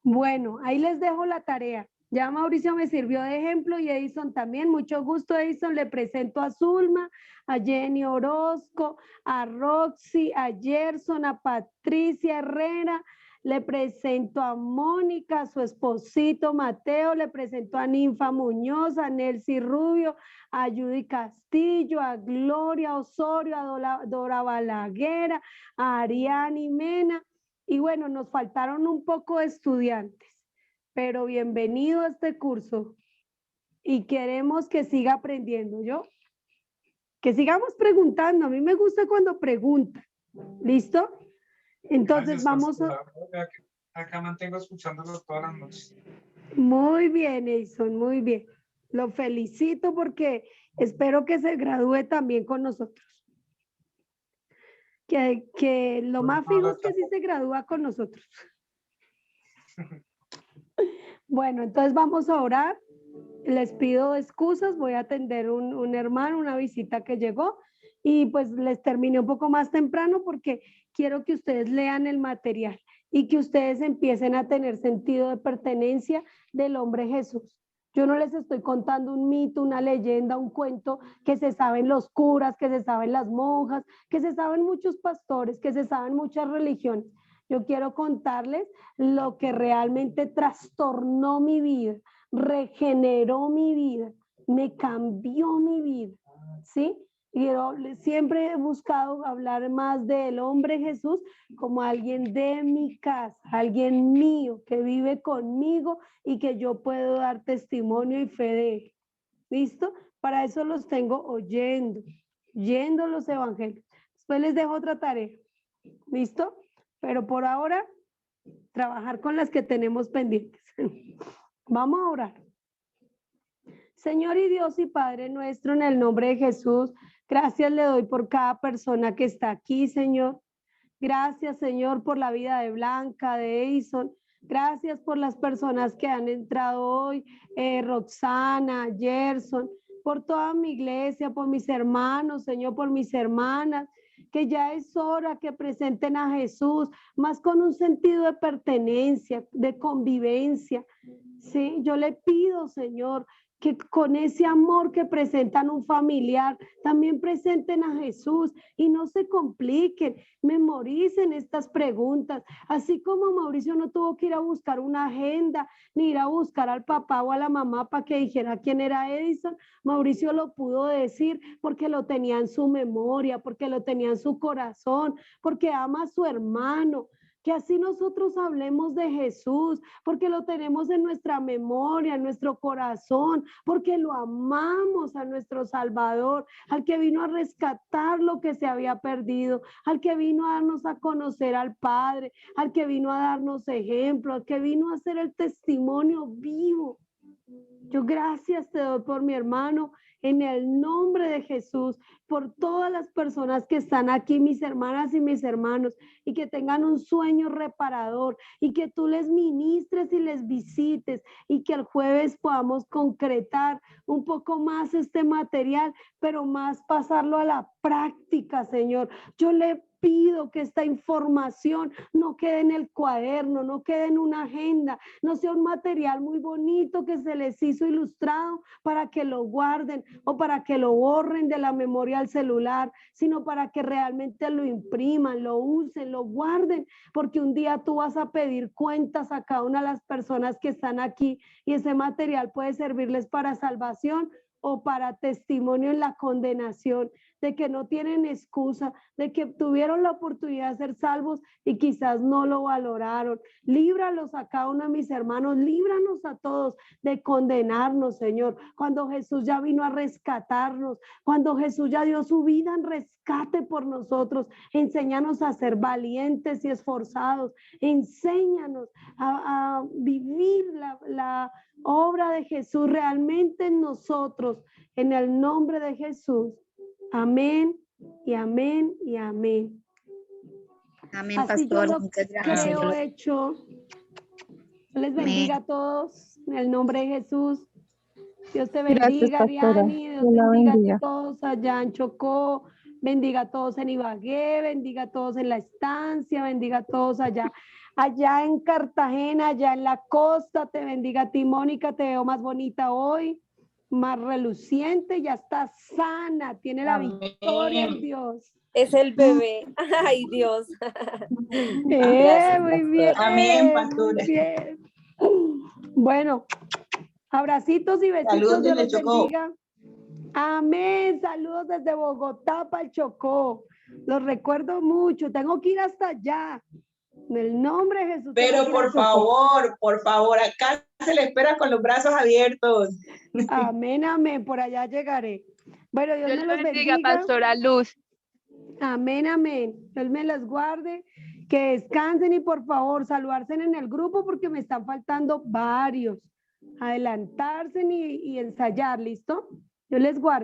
Bueno, ahí les dejo la tarea. Ya Mauricio me sirvió de ejemplo y Edison también. Mucho gusto, Edison. Le presento a Zulma, a Jenny Orozco, a Roxy, a Gerson, a Patricia Herrera. Le presento a Mónica, a su esposito Mateo. Le presento a Ninfa Muñoz, a Nelcy Rubio, a Judy Castillo, a Gloria Osorio, a Dora Balaguera, a Ariani Mena. Y bueno, nos faltaron un poco de estudiantes, pero bienvenido a este curso y queremos que siga aprendiendo, ¿yo? Que sigamos preguntando, a mí me gusta cuando preguntan, ¿listo? Entonces vamos a... Acá mantengo escuchándolo todas las noches. Muy bien, Edison, muy bien. Lo felicito porque espero que se gradúe también con nosotros. Que lo más fijo es que sí se gradúa con nosotros. Bueno, entonces vamos a orar. Les pido excusas, voy a atender un hermano, una visita que llegó y pues les terminé un poco más temprano porque quiero que ustedes lean el material y que ustedes empiecen a tener sentido de pertenencia del hombre Jesús. Yo no les estoy contando un mito, una leyenda, un cuento que se saben los curas, que se saben las monjas, que se saben muchos pastores, que se saben muchas religiones. Yo quiero contarles lo que realmente trastornó mi vida, regeneró mi vida, me cambió mi vida, ¿sí? Siempre he buscado hablar más del hombre Jesús como alguien de mi casa, alguien mío que vive conmigo y que yo puedo dar testimonio y fe de él. ¿Listo? Para eso los tengo oyendo los evangelios. Después les dejo otra tarea. ¿Listo? Pero por ahora, trabajar con las que tenemos pendientes. Vamos a orar. Señor y Dios y Padre nuestro, en el nombre de Jesús, gracias le doy por cada persona que está aquí, Señor. Gracias, Señor, por la vida de Blanca, de Edison. Gracias por las personas que han entrado hoy, Roxana, Gerson, por toda mi iglesia, por mis hermanos, Señor, por mis hermanas, que ya es hora que presenten a Jesús, más con un sentido de pertenencia, de convivencia. Sí, yo le pido, Señor, que con ese amor que presentan un familiar, también presenten a Jesús y no se compliquen, memoricen estas preguntas, así como Mauricio no tuvo que ir a buscar una agenda, ni ir a buscar al papá o a la mamá para que dijera quién era Edison. Mauricio lo pudo decir porque lo tenía en su memoria, porque lo tenía en su corazón, porque ama a su hermano. Que así nosotros hablemos de Jesús, porque lo tenemos en nuestra memoria, en nuestro corazón, porque lo amamos a nuestro Salvador, al que vino a rescatar lo que se había perdido, al que vino a darnos a conocer al Padre, al que vino a darnos ejemplo, al que vino a hacer el testimonio vivo. Yo gracias te doy por mi hermano, en el nombre de Jesús, por todas las personas que están aquí, mis hermanas y mis hermanos, y que tengan un sueño reparador, y que tú les ministres y les visites, y que el jueves podamos concretar un poco más este material, pero más pasarlo a la práctica, Señor. Yo le pido que esta información no quede en el cuaderno, no quede en una agenda, no sea un material muy bonito que se les hizo ilustrado para que lo guarden o para que lo borren de la memoria al celular, sino para que realmente lo impriman, lo usen, lo guarden, porque un día tú vas a pedir cuentas a cada una de las personas que están aquí y ese material puede servirles para salvación o para testimonio en la condenación, de que no tienen excusa, de que tuvieron la oportunidad de ser salvos y quizás no lo valoraron. Líbralos a cada uno de mis hermanos, líbranos a todos de condenarnos, Señor, cuando Jesús ya vino a rescatarnos, cuando Jesús ya dio su vida en rescate por nosotros. Enséñanos a ser valientes y esforzados, enséñanos a vivir la obra de Jesús realmente en nosotros, en el nombre de Jesús. Amén y amén y amén. Amén, así pastor. Yo lo muchas gracias. creo hecho. Les bendiga a todos en el nombre de Jesús. Dios te bendiga, Ariani. Dios bendiga a todos allá en Chocó. Bendiga a todos en Ibagué. Bendiga a todos en la estancia. Bendiga a todos allá en Cartagena, allá en la costa. Te bendiga a ti, Mónica. Te veo más bonita hoy, más reluciente. Ya está sana. Tiene la victoria en Dios. Es el bebé. Ay, Dios. Gracias, muy bien. Amén, pastora. Muy bien. Bueno, abracitos y besitos. Saludos Dios desde los Chocó. bendiga. Amén. Saludos desde Bogotá para el Chocó. Los recuerdo mucho. Tengo que ir hasta allá. En el nombre de Jesús. Pero por favor, acá se le espera con los brazos abiertos. Amén, amén. Por allá llegaré. Bueno, Dios me los bendiga. Pastora Luz. Amén, amén. Dios me las guarde. Que descansen y por favor saludarse en el grupo porque me están faltando varios. Adelantarse y ensayar, ¿listo? Yo les guardo.